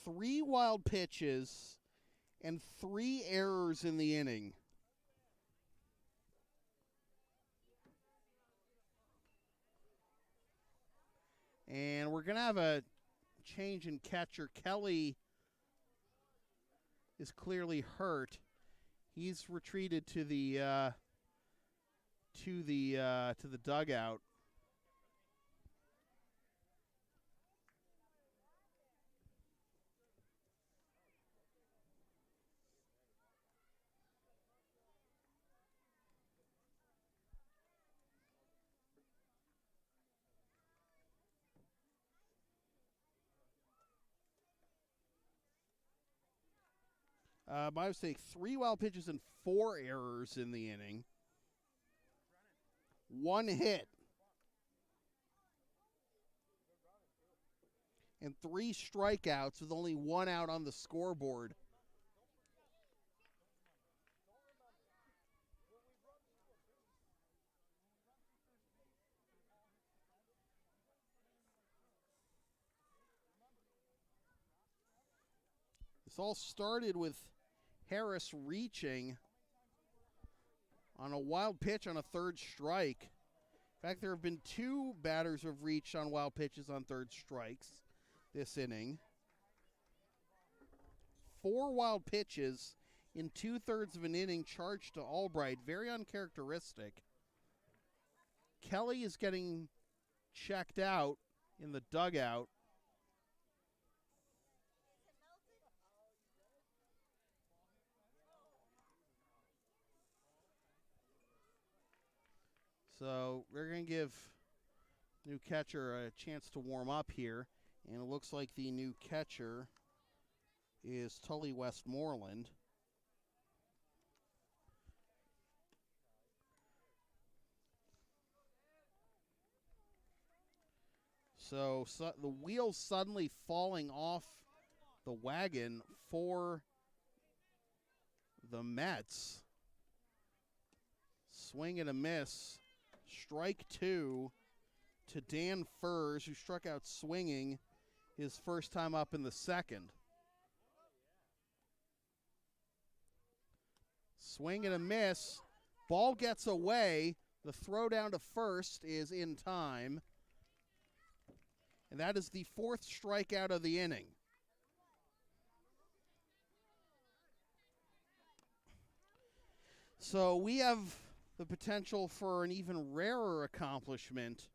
Three wild pitches and 3 errors in the inning. And we're going to have a change in catcher. Kelly is clearly hurt. He's retreated to the dugout. My mistake, 3 wild pitches and 4 errors in the inning. 1 hit. And 3 strikeouts with only 1 out on the scoreboard. This all started with Harris reaching on a wild pitch on a third strike. In fact, there have been 2 batters who have reached on wild pitches on third strikes this inning. 4 wild pitches in 2/3 of an inning charged to Albright. Very uncharacteristic. Kelly is getting checked out in the dugout. So we're going to give new catcher a chance to warm up here. And it looks like the new catcher is Tully Westmoreland. So the wheels suddenly falling off the wagon for the Mets. Swing and a miss. Strike two to Dan Furs, who struck out swinging his first time up in the second. Swing and a miss. Ball gets away. The throw down to first is in time. And that is the fourth strikeout of the inning. So we have the potential for an even rarer accomplishment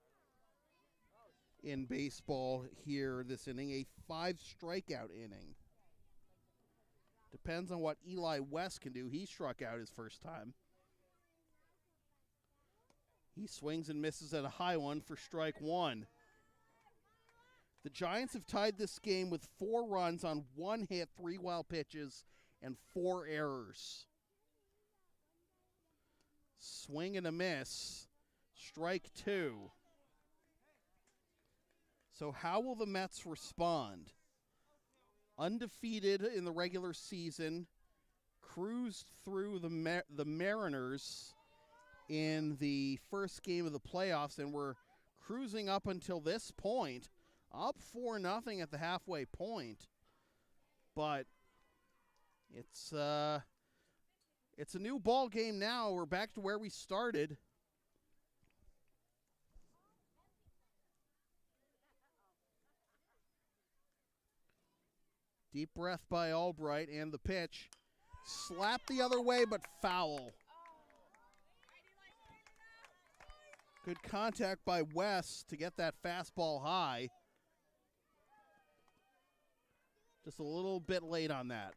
in baseball here this inning, a 5-strikeout inning. Depends on what Eli West can do. He struck out his first time. He swings and misses at a high one for strike one. The Giants have tied this game with 4 runs on 1 hit, 3 wild pitches, and 4 errors. Swing and a miss. Strike two. So how will the Mets respond? Undefeated in the regular season, cruised through the Mariners in the first game of the playoffs, and we're cruising up until this point, up 4-0 at the halfway point. But it's a new ball game now. We're back to where we started. Deep breath by Albright, and the pitch. Slap the other way, but foul. Good contact by West to get that fastball high. Just a little bit late on that.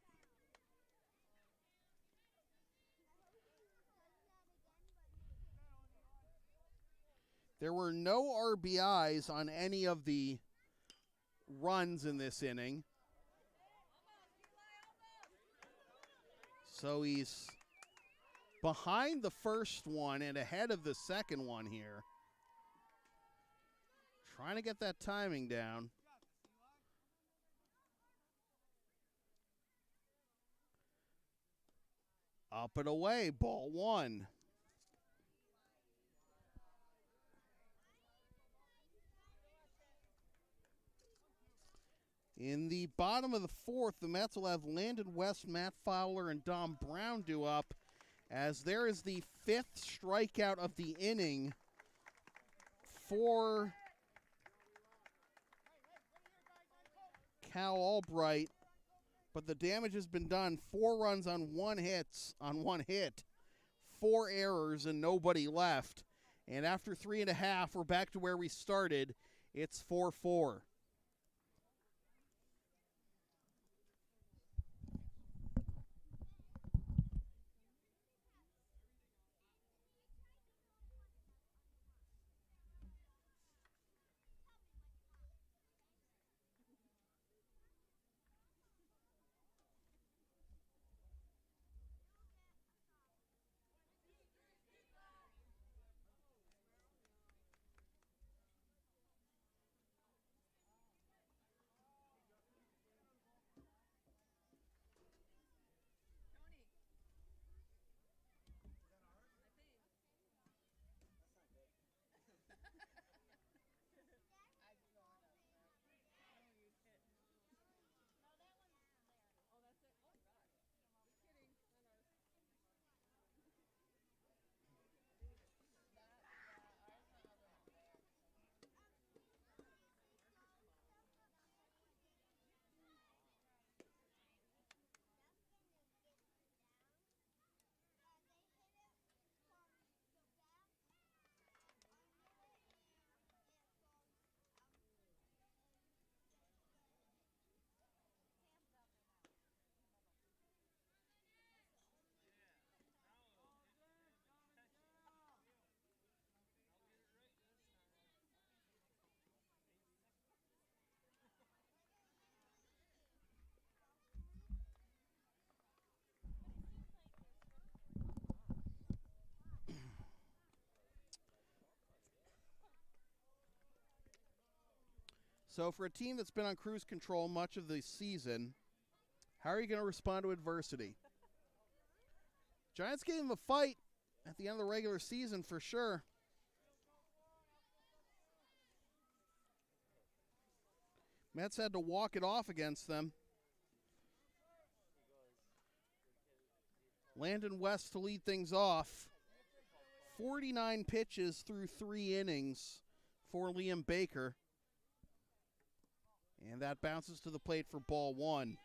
There were no RBIs on any of the runs in this inning. So he's behind the first one and ahead of the second one here. Trying to get that timing down. Up and away, ball one. In the bottom of the fourth, the Mets will have Landon West, Matt Fowler, and Dom Brown due up, as there is the 5th strikeout of the inning for Cal Albright. But the damage has been done. 4 runs on 1 hit, 4 errors, and nobody left. And after 3.5, we're back to where we started. It's 4-4. So for a team that's been on cruise control much of the season, how are you going to respond to adversity? Giants gave them a fight at the end of the regular season for sure. Mets had to walk it off against them. Landon West to lead things off. 49 pitches through 3 innings for Liam Baker. And that bounces to the plate for ball 1.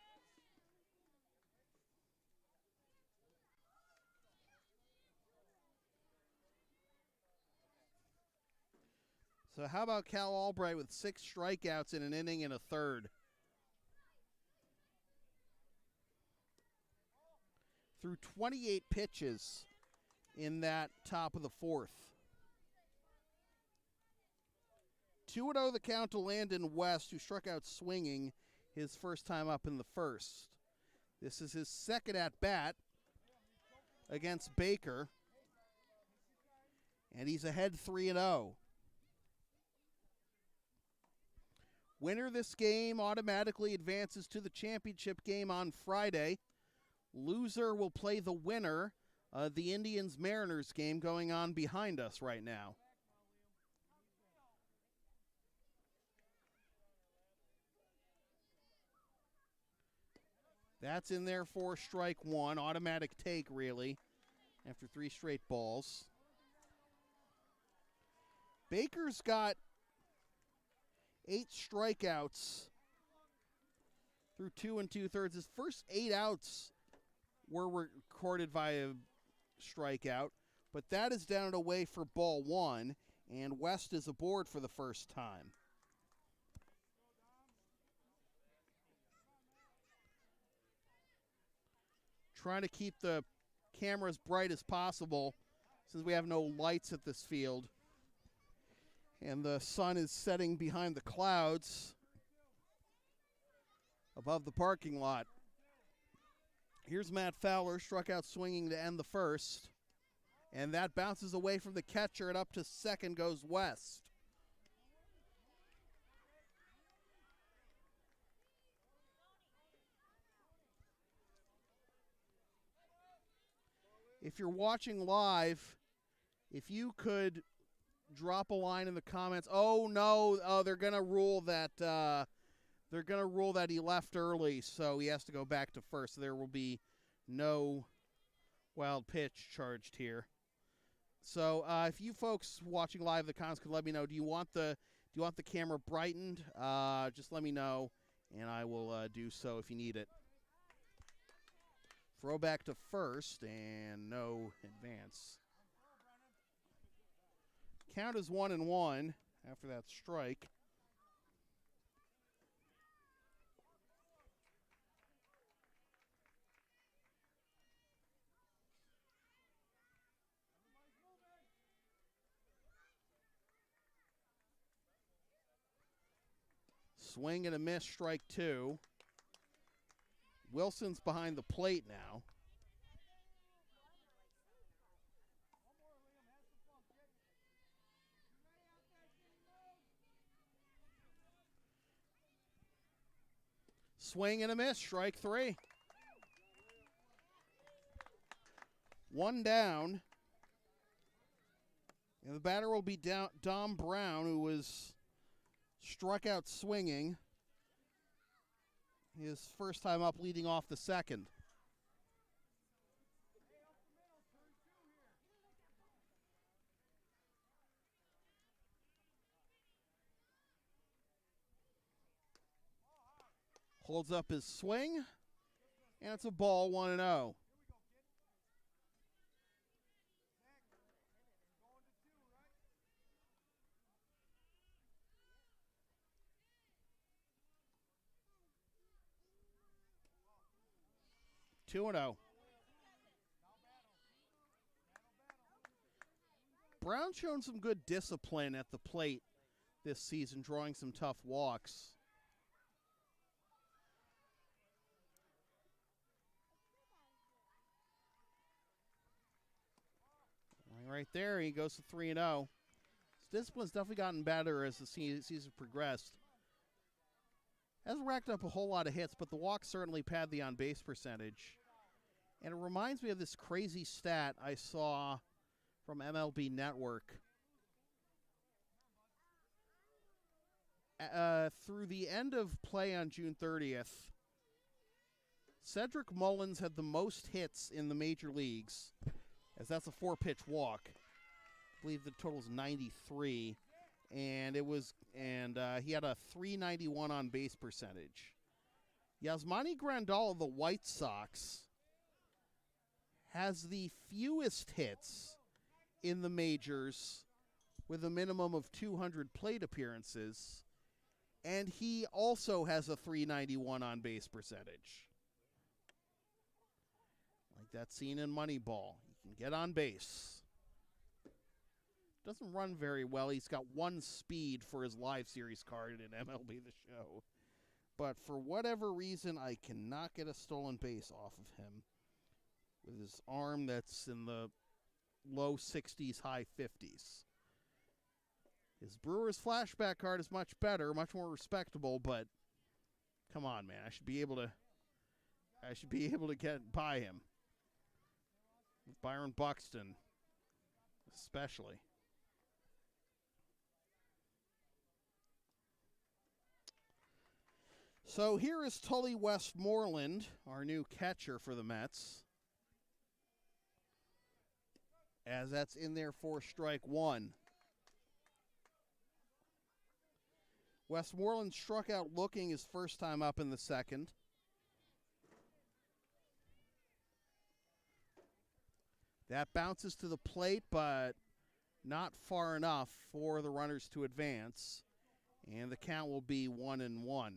So how about Cal Albright with 6 strikeouts in an inning and a third? Through 28 pitches in that top of the 4th. 2-0 the count to Landon West, who struck out swinging his first time up in the first. This is his second at-bat against Baker, and he's ahead 3-0. Winner this game automatically advances to the championship game on Friday. Loser will play the winner of the Indians-Mariners game going on behind us right now. That's in there for strike 1. Automatic take, really, after 3 straight balls. Baker's got 8 strikeouts through 2 2/3. His first 8 outs were recorded by a strikeout, but that is down and away for ball 1, and West is aboard for the first time. Trying to keep the camera as bright as possible since we have no lights at this field. And the sun is setting behind the clouds above the parking lot. Here's Matt Fowler, struck out swinging to end the first. And that bounces away from the catcher, and up to second goes West. If you're watching live, if you could drop a line in the comments. Oh no! They're gonna rule that. They're gonna rule that he left early, so he has to go back to first. There will be no wild pitch charged here. So if you folks watching live, the comments could let me know. Do you want the camera brightened? Just let me know, and I will do so if you need it. Throw back to first, and no advance. Count is 1-1 after that strike. Swing and a miss, strike 2. Wilson's behind the plate now. Swing and a miss, strike 3. 1 down. And the batter will be Dom Brown, who was struck out swinging. His first time up, leading off the second. Holds up his swing, and it's a ball, 1-0. Two and 0. Brown's shown some good discipline at the plate this season, drawing some tough walks. Right there, he goes to 3-0. His discipline's definitely gotten better as the season progressed. Hasn't racked up a whole lot of hits, but the walks certainly pad the on-base percentage. And it reminds me of this crazy stat I saw from MLB Network. Through the end of play on June 30th, Cedric Mullins had the most hits in the major leagues, as that's a 4-pitch walk. I believe the total is 93, and he had a 391 on base percentage. Yasmani Grandal of the White Sox has the fewest hits in the majors with a minimum of 200 plate appearances, and he also has a 391 on base percentage. Like that scene in Moneyball. He can get on base. Doesn't run very well. He's got 1 speed for his live series card in MLB The Show. But for whatever reason, I cannot get a stolen base off of him with his arm that's in the low 60s, high 50s. His Brewers flashback card is much better, much more respectable, but come on, man. I should be able to get by him. With Byron Buxton, especially. So here is Tully Westmoreland, our new catcher for the Mets. As that's in there for strike 1. Westmoreland struck out looking his first time up in the second. That bounces to the plate, but not far enough for the runners to advance. And the count will be 1-1.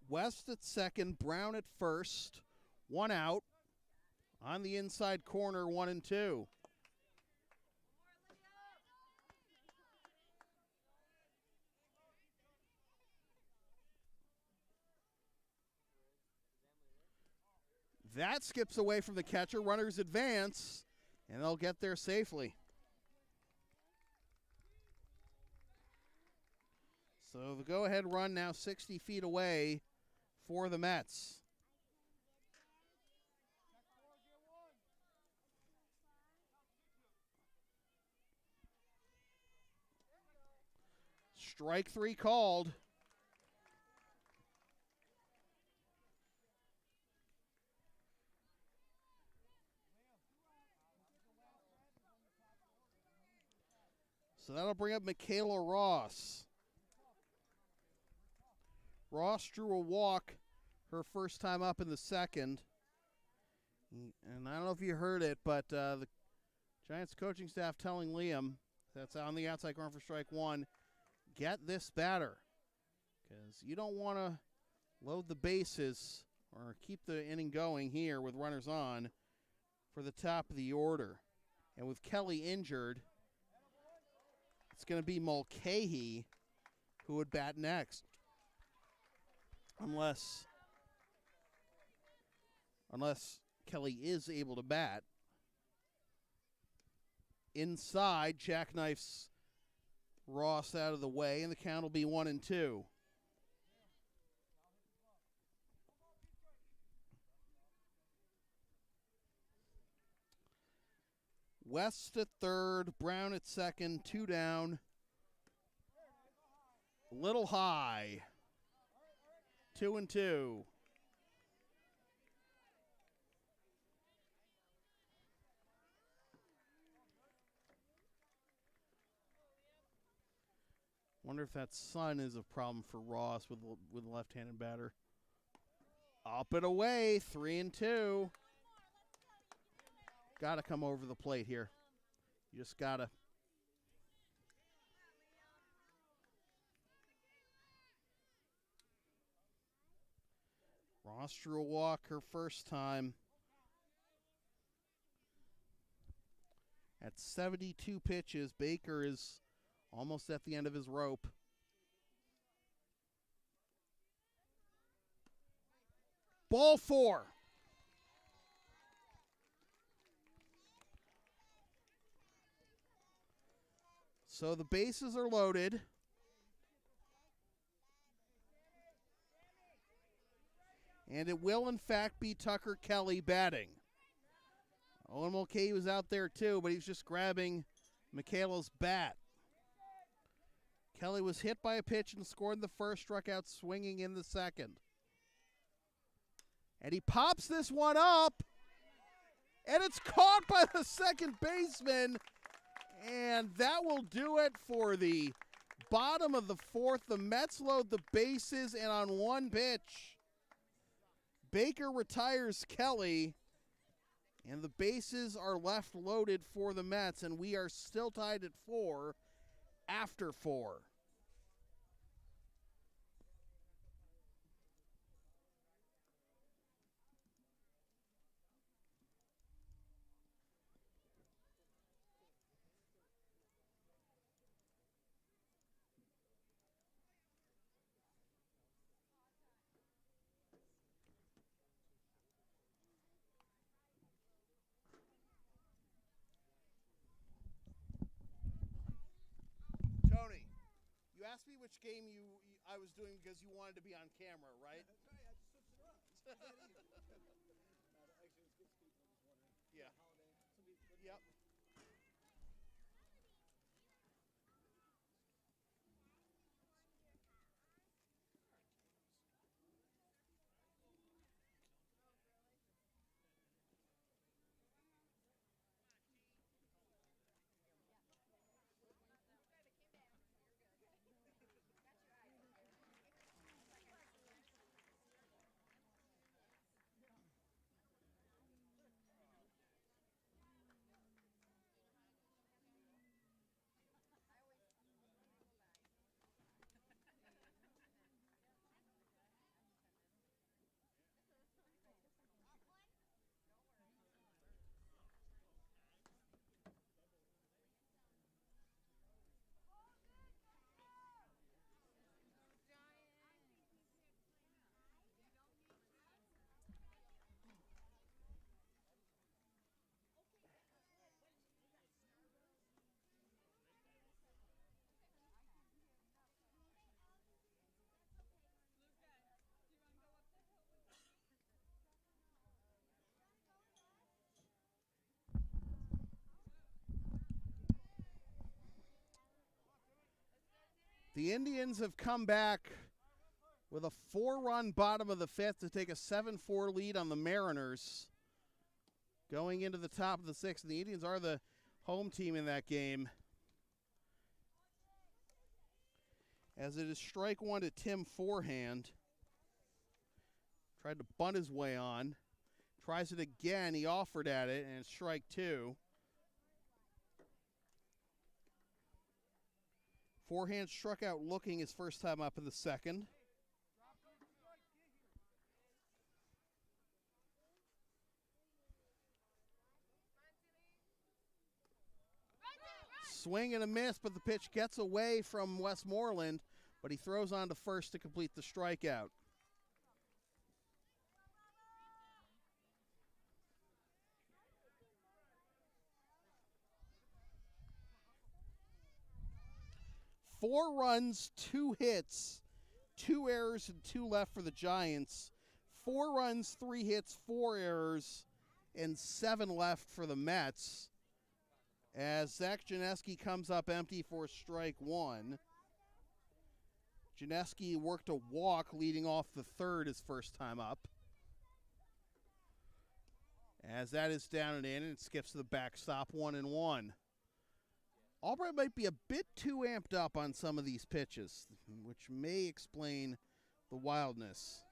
West at second, Brown at first. 1 out. On the inside corner, 1-2. That skips away from the catcher. Runners advance, and they'll get there safely. So the go-ahead run now 60 feet away for the Mets. Strike 3 called. So that'll bring up Michaela Ross. Ross drew a walk her first time up in the second. And I don't know if you heard it, but the Giants coaching staff telling Liam, that's on the outside corner for strike 1, get this batter. Because you don't want to load the bases or keep the inning going here with runners on for the top of the order. And with Kelly injured, it's going to be Mulcahy who would bat next. Unless Kelly is able to bat. Inside, jackknifes Ross out of the way, and the count will be 1-2. West at third, Brown at second, 2 down. A little high. 2-2. Wonder if that sun is a problem for Ross with a left-handed batter. Up and away, 3-2. Got to come over the plate here. You just got to. Ross drew a walk her first time. At 72 pitches, Baker is almost at the end of his rope. Ball 4. So the bases are loaded. And it will, in fact, be Tucker Kelly batting. Owen Mulcahy was out there, too, but he was just grabbing Michaela's bat. Kelly was hit by a pitch and scored in the first, struck out swinging in the second. And he pops this one up, and it's caught by the second baseman. And that will do it for the bottom of the fourth. The Mets load the bases, and on one pitch, Baker retires Kelly, and the bases are left loaded for the Mets, and we are still tied at 4 after 4. Tony, you asked me which game I was doing because you wanted to be on camera, right?
That's right. I just switched it around. Actually, it's good speaking. I was wondering.
Yeah.
Holiday.
Yep. The Indians have come back with a 4-run bottom of the fifth to take a 7-4 lead on the Mariners going into the top of the sixth. The Indians are the home team in that game. As it is strike one to Tim Forehand. Tried to bunt his way on. Tries it again. He offered at it, and it's strike two. Forehand struck out looking his first time up in the second. Swing and a miss, but the pitch gets away from Westmoreland, but he throws on to first to complete the strikeout. Four runs, 2 hits, 2 errors, and 2 left for the Giants. 4 runs, 3 hits, 4 errors, and 7 left for the Mets. As Zach Janeski comes up empty for strike one. Janeski worked a walk leading off the third his first time up. As that is down and in, and it skips to the backstop, 1-1. Albright might be a bit too amped up on some of these pitches, which may explain the wildness.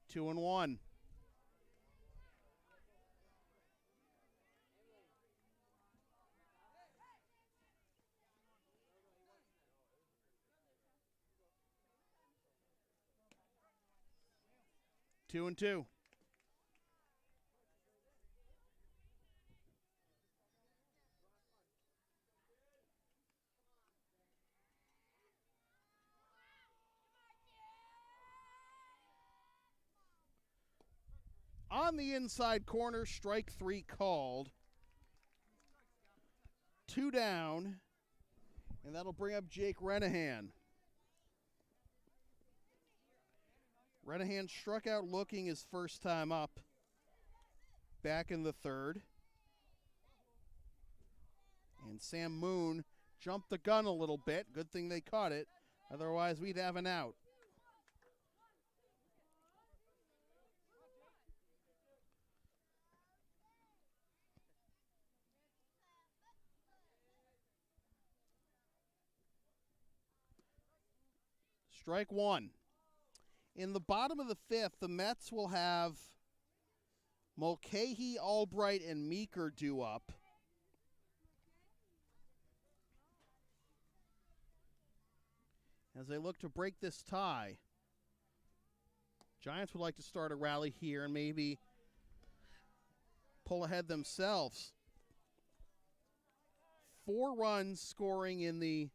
Two and one. Two and two. On the inside corner, strike 3 called. 2 down, and that'll bring up Jake Renahan. Renahan struck out looking his first time up back in the third. And Sam Moon jumped the gun a little bit. Good thing they caught it. Otherwise, we'd have an out. Strike 1. In the bottom of the fifth, the Mets will have Mulcahy, Albright, and Meeker due up. As they look to break this tie. Giants would like to start a rally here and maybe pull ahead themselves. 4 runs scoring in the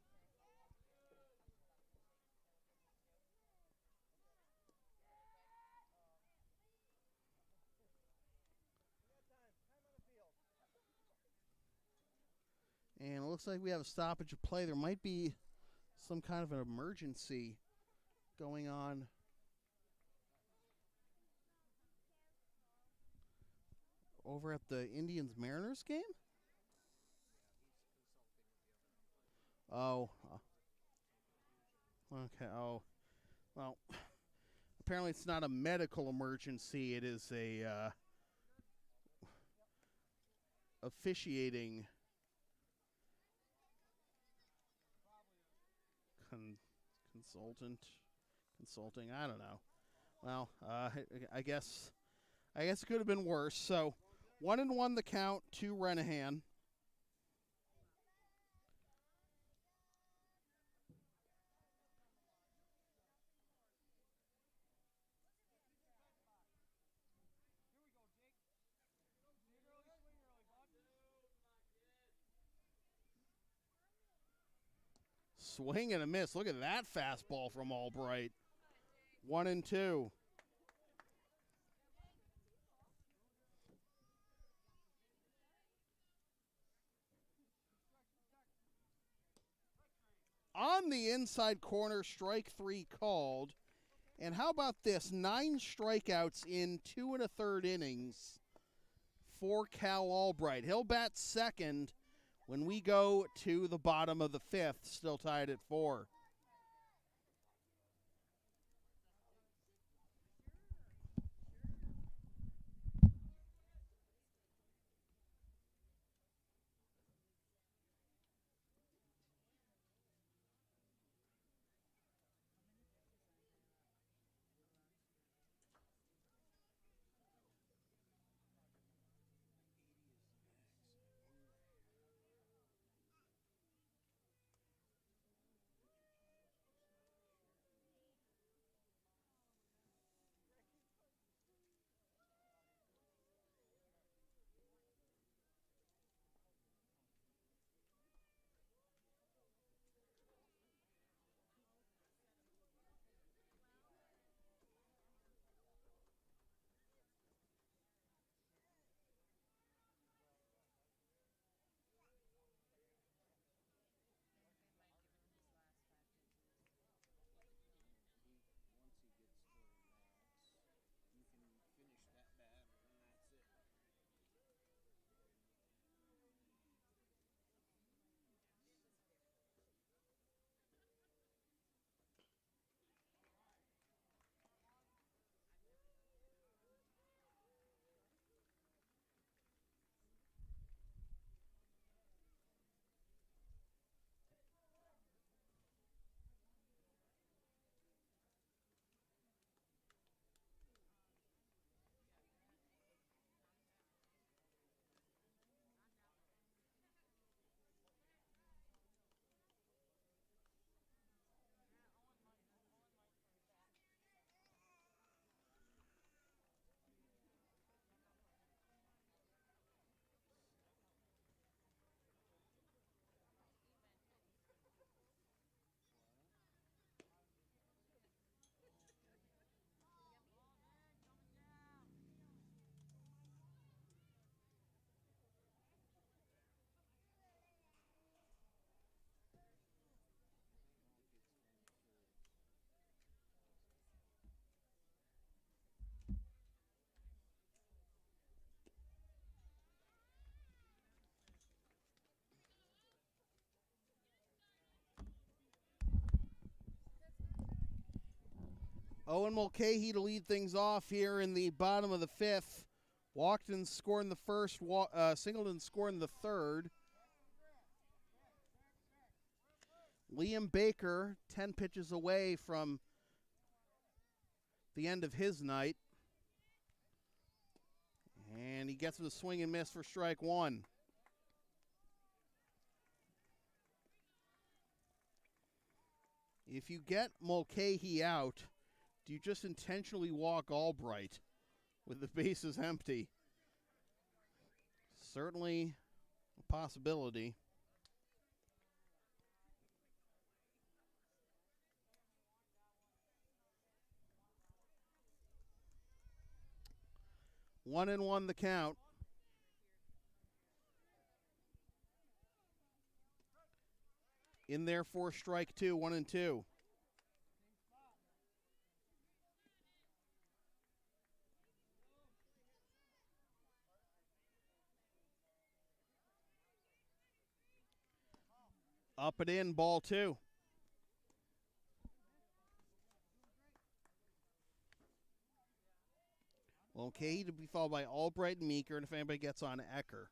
and it looks like we have a stoppage of play. There might be some kind of an emergency going on. Over at the Indians-Mariners game? Oh. Okay, oh. Well, apparently it's not a medical emergency. It is a officiating consulting, I don't know. Well, I guess it could have been worse. So 1-1 the count to Renahan. Swing and a miss. Look at that fastball from Albright. 1-2. On the inside corner, strike 3 called. And how about this? 9 strikeouts in 2 1/3 innings for Cal Albright. He'll bat second when we go to the bottom of the fifth, still tied at 4. Owen Mulcahy to lead things off here in the bottom of the fifth. Walkton scoring the first, Singleton scoring the third. Liam Baker, 10 pitches away from the end of his night. And he gets the swing and miss for strike one. If you get Mulcahy out, do you just intentionally walk Albright with the bases empty? Certainly a possibility. One and one the count. In there for strike two, 1-2. Up and in, ball two. Okay, to be followed by Albright and Meeker, and if anybody gets on, Ecker.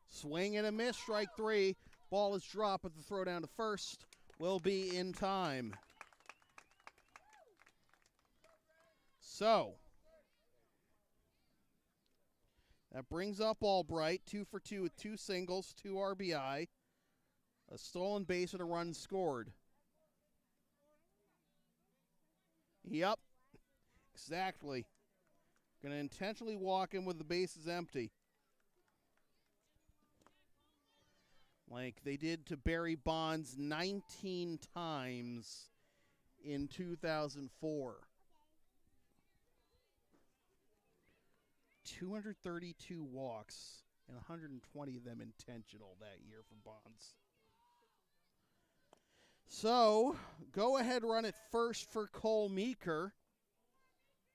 Swing and a miss, strike three. Ball is dropped, but the throw down to first will be in time. So, that brings up Albright, 2 for 2 with 2 singles, 2 RBI, a stolen base, and a run scored. Yep, exactly. Going to intentionally walk him with the bases empty. Like they did to Barry Bonds 19 times in 2004. 232 walks and 120 of them intentional that year for Bonds. So, go ahead run it first for Cole Meeker,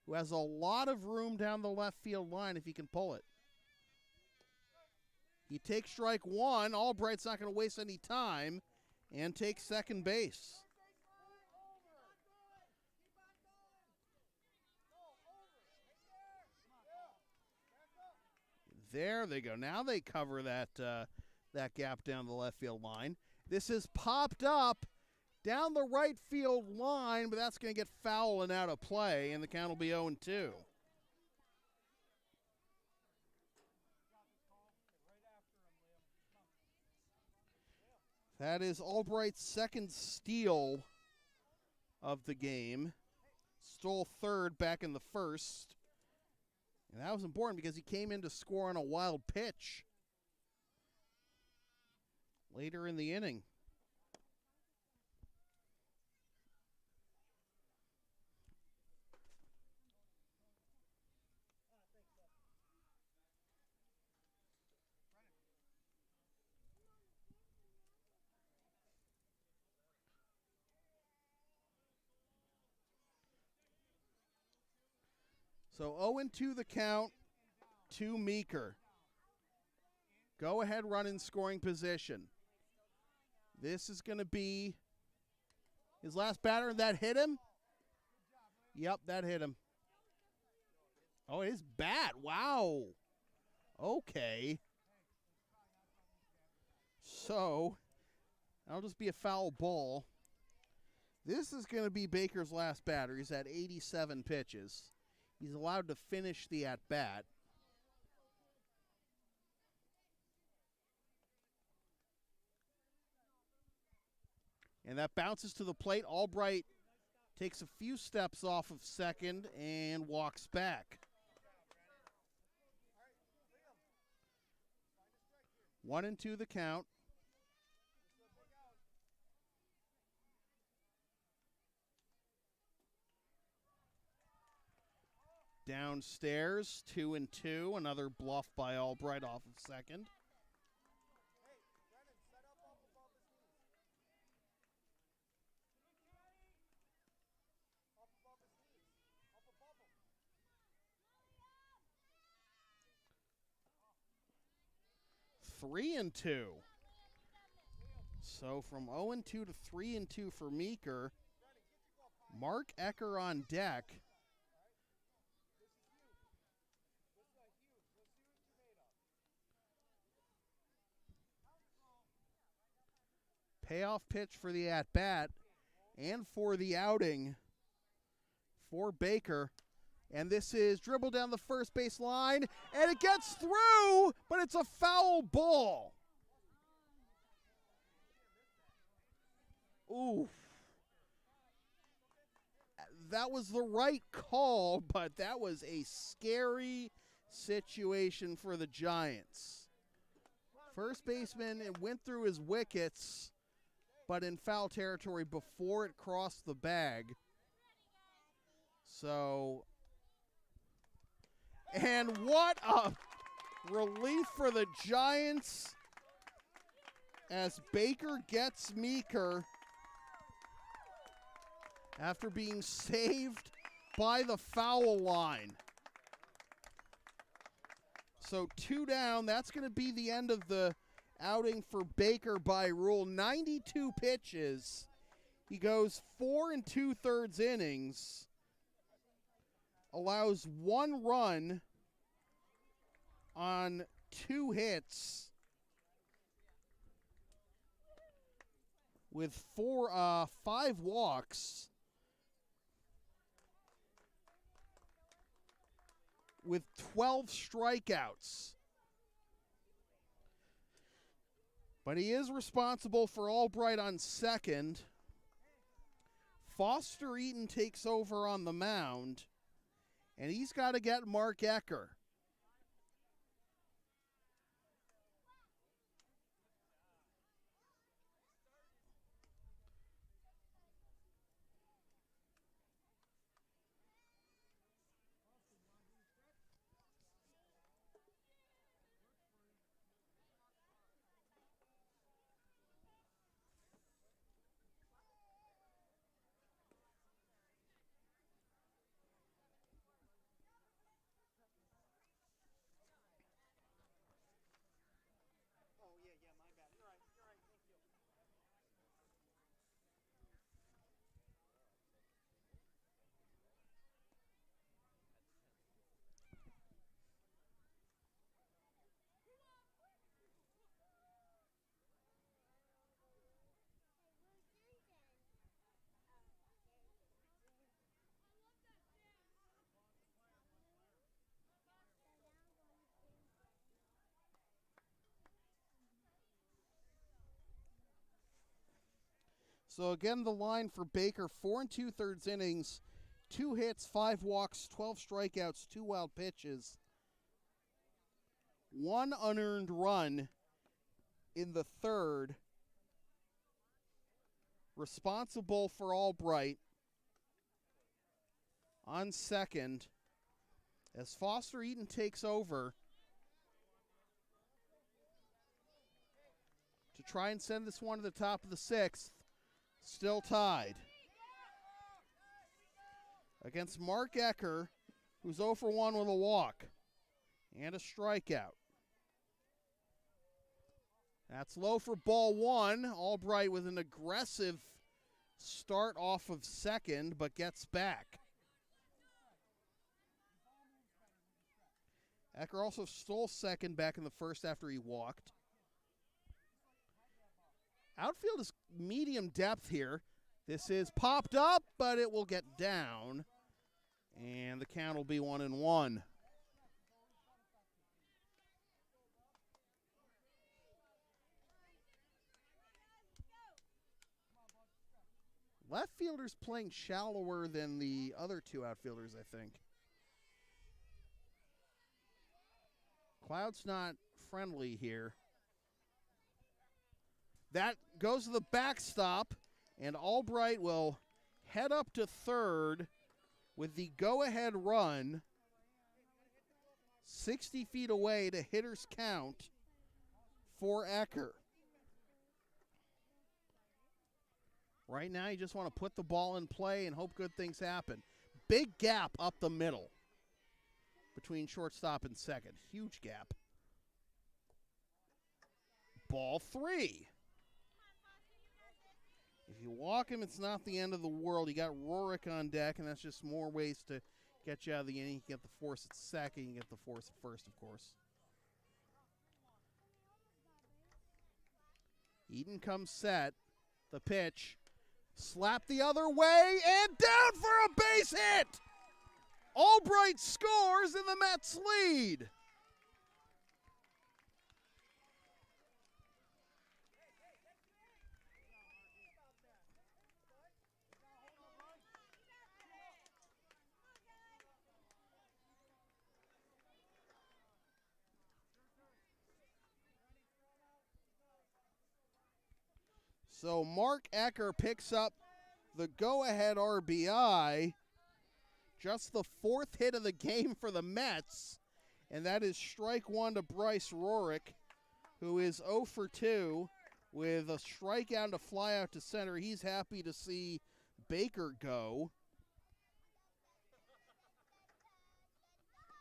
who has a lot of room down the left field line if he can pull it. He takes strike one. Albright's not going to waste any time and takes second base. There they go. Now they cover that gap down the left field line. This is popped up down the right field line, but that's going to get foul and out of play, and the count will be 0-2. That is Albright's second steal of the game. Stole third back in the first. And that was important because he came in to score on a wild pitch later in the inning. So 0-2 the count to Meeker. Go ahead, run in scoring position. This is going to be his last batter, and that hit him? Yep, that hit him. Oh, it is bat. Wow. Okay. So, that'll just be a foul ball. This is going to be Baker's last batter. He's at 87 pitches. He's allowed to finish the at-bat. And that bounces to the plate. Albright takes a few steps off of second and walks back. 1-2 the count. Downstairs, 2-2. Another bluff by Albright off of second. Three and two. So from 0-2 to 3-2 for Meeker. Mark Ecker on deck. Payoff pitch for the at-bat and for the outing for Baker. And this is dribbled down the first base line, and it gets through, but it's a foul ball. Oof. That was the right call, but that was a scary situation for the Giants. First baseman, it went through his wickets, but in foul territory before it crossed the bag. So, and what a relief for the Giants as Baker gets Meeker after being saved by the foul line. So 2 down. That's going to be the end of the outing for Baker by rule. 92 pitches. He goes 4 2/3 innings. Allows 1 run on 2 hits with 5 walks. With 12 strikeouts. But he is responsible for Albright on second. Foster Eaton takes over on the mound, and he's got to get Mark Ecker.
Oh, yeah, my bad. You're right, thank you.
So again, the line for Baker, 4 2/3 innings, 2 hits, 5 walks, 12 strikeouts, 2 wild pitches, 1 unearned run in the third. Responsible for Albright on second as Foster Eaton takes over to try and send this one to the top of the 6th. Still tied against Mark Ecker, who's 0 for 1 with a walk and a strikeout. That's low for ball 1. Albright with an aggressive start off of second, but gets back. Ecker also stole second back in the first after he walked. Outfield is medium depth here. This is popped up, but it will get down. And the count will be 1-1. Left fielder's playing shallower than the other 2 outfielders, I think. Cloud's not friendly here. That goes to the backstop, and Albright will head up to third with the go-ahead run 60 feet away to hitter's count for Ecker. Right now, you just want to put the ball in play and hope good things happen. Big gap up the middle between shortstop and second. Huge gap. Ball 3. You walk him, it's not the end of the world. You got Rorik on deck, and that's just more ways to get you out of the inning. You can get the force at second. You can get the force at first, of course. Eden comes set. The pitch. Slap the other way, and down for a base hit! Albright scores, and the Mets lead. So Mark Ecker picks up the go-ahead RBI. Just the fourth hit of the game for the Mets. And that is strike one to Bryce Rorik, who is 0 for 2 with a strikeout to fly out to center. He's happy to see Baker go.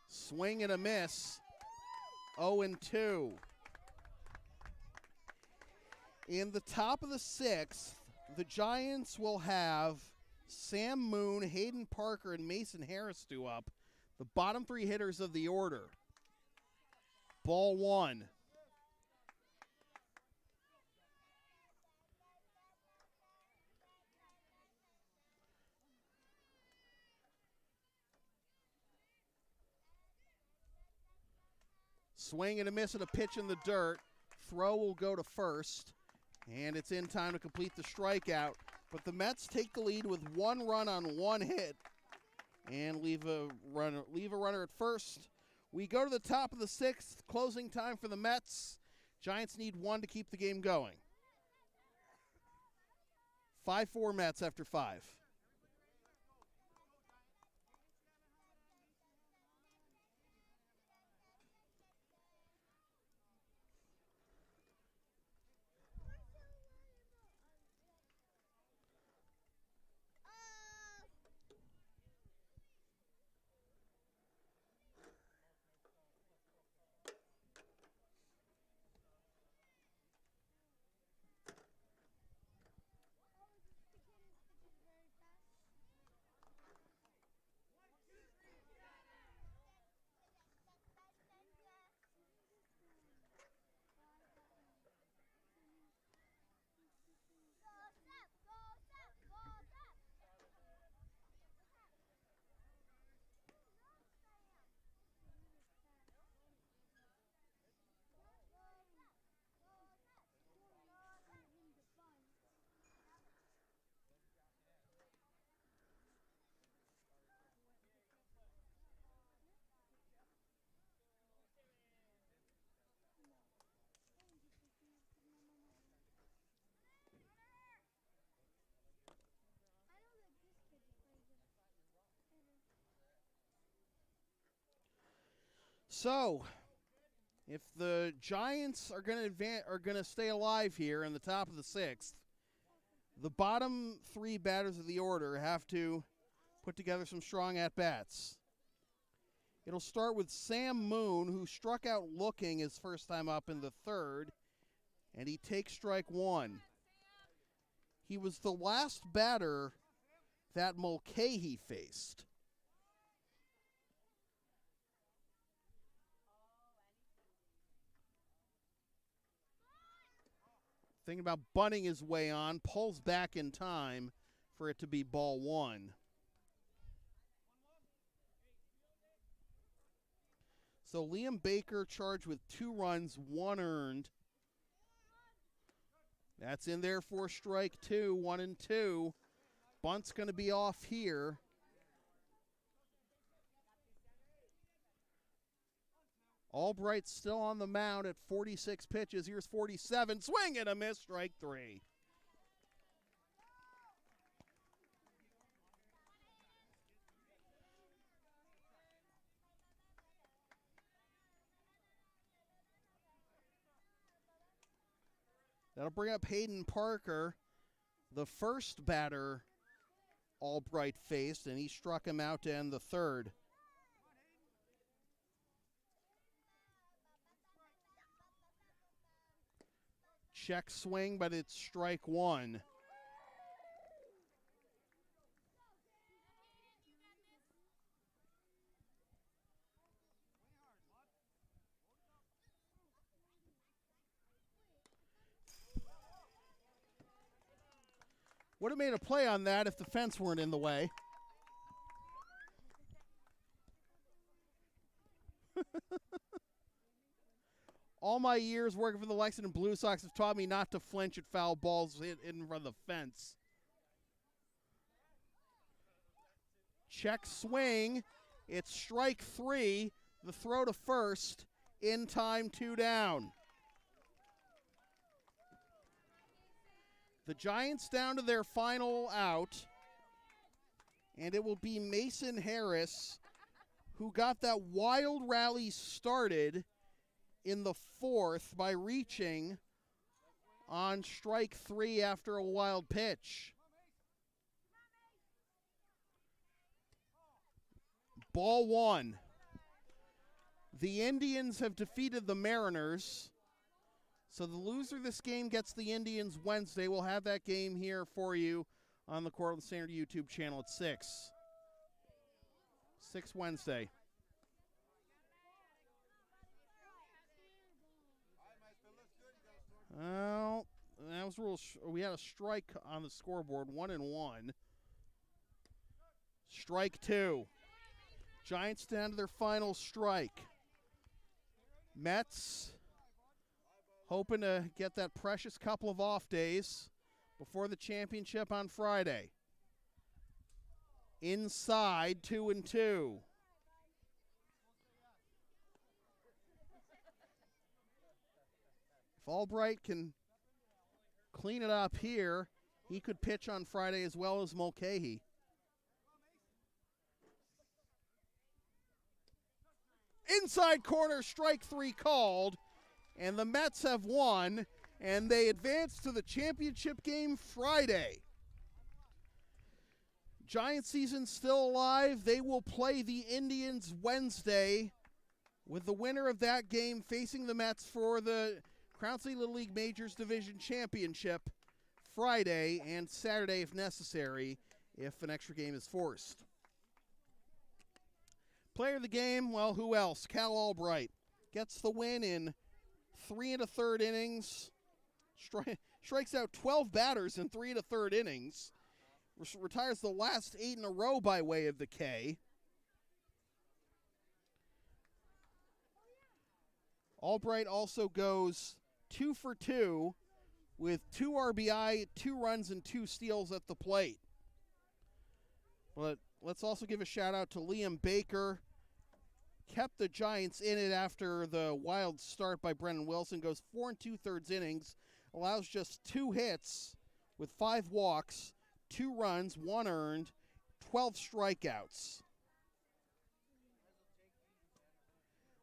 Swing and a miss. 0 and 2. In the top of the sixth, the Giants will have Sam Moon, Hayden Parker, and Mason Harris due up, the bottom three hitters of the order. Ball one. Swing and a miss and a pitch in the dirt. Throw will go to first. And it's in time to complete the strikeout. But the Mets take the lead with 1 run on 1 hit and leave a runner at first. We go to the top of the sixth. Closing time for the Mets. Giants need 1 to keep the game going. 5-4 Mets after 5. So, if the Giants are going to stay alive here in the top of the sixth, the bottom 3 batters of the order have to put together some strong at-bats. It'll start with Sam Moon, who struck out looking his first time up in the third, and he takes strike 1. He was the last batter that Mulcahy faced. Thinking about bunting his way on, pulls back in time for it to be ball 1. So Liam Baker charged with 2 runs, 1 earned. That's in there for strike 2, 1 and 2. Bunt's going to be off here. Albright's still on the mound at 46 pitches. Here's 47. Swing and a miss, strike 3. That'll bring up Hayden Parker, the first batter Albright faced, and he struck him out to end the third. Check swing, but it's strike 1. Would have made a play on that if the fence weren't in the way. All my years working for the Lexington Blue Sox have taught me not to flinch at foul balls in front of the fence. Check swing. It's strike 3. The throw to first. In time, 2 down. The Giants down to their final out. And it will be Mason Harris who got that wild rally started in the 4th by reaching on strike 3 after a wild pitch. Ball 1. The Indians have defeated the Mariners. So the loser of this game gets the Indians Wednesday. We'll have that game here for you on the Cortland Standard YouTube channel at 6. 6 Wednesday. Well, that was we had a strike on the scoreboard, 1-1. Strike 2. Giants down to their final strike. Mets hoping to get that precious couple of off days before the championship on Friday. Inside, 2-2. If Albright can clean it up here, he could pitch on Friday as well as Mulcahy. Inside corner, strike 3 called, and the Mets have won, and they advance to the championship game Friday. Giant season still alive. They will play the Indians Wednesday, with the winner of that game facing the Mets for the Crown City Little League Majors Division Championship Friday and Saturday if necessary, if an extra game is forced. Player of the game, well, who else? Cal Albright gets the win in 3 1/3 innings. Strikes out 12 batters in 3 1/3 innings. Retires the last 8 in a row by way of the K. Albright also goes 2 for 2 with 2 RBI, 2 runs, and 2 steals at the plate. But let's also give a shout out to Liam Baker. Kept the Giants in it after the wild start by Brennan Wilson. Goes 4 2/3 innings. Allows just 2 hits with 5 walks, 2 runs, 1 earned, 12 strikeouts.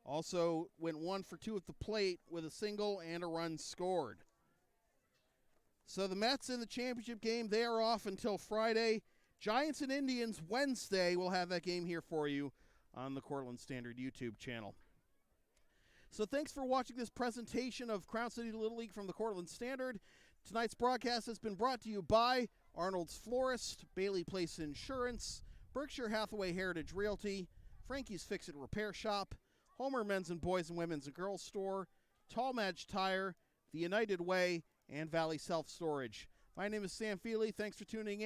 Also went 1 for 2 at the plate with a single and a run scored. So the Mets in the championship game, they are off until Friday. Giants and Indians Wednesday. We'll have that game here for you on the Cortland Standard YouTube channel. So thanks for watching this presentation of Crown City Little League from the Cortland Standard. Tonight's broadcast has been brought to you by Arnold's Florist, Bailey Place Insurance, Berkshire Hathaway Heritage Realty, Franky's Fix-It Repair Shop, Homer Men's and Boys and Women's and Girls Store, Tallmadge Tire, The United Way, and Valley Self-Storage. My name is Sam Feely. Thanks for tuning in.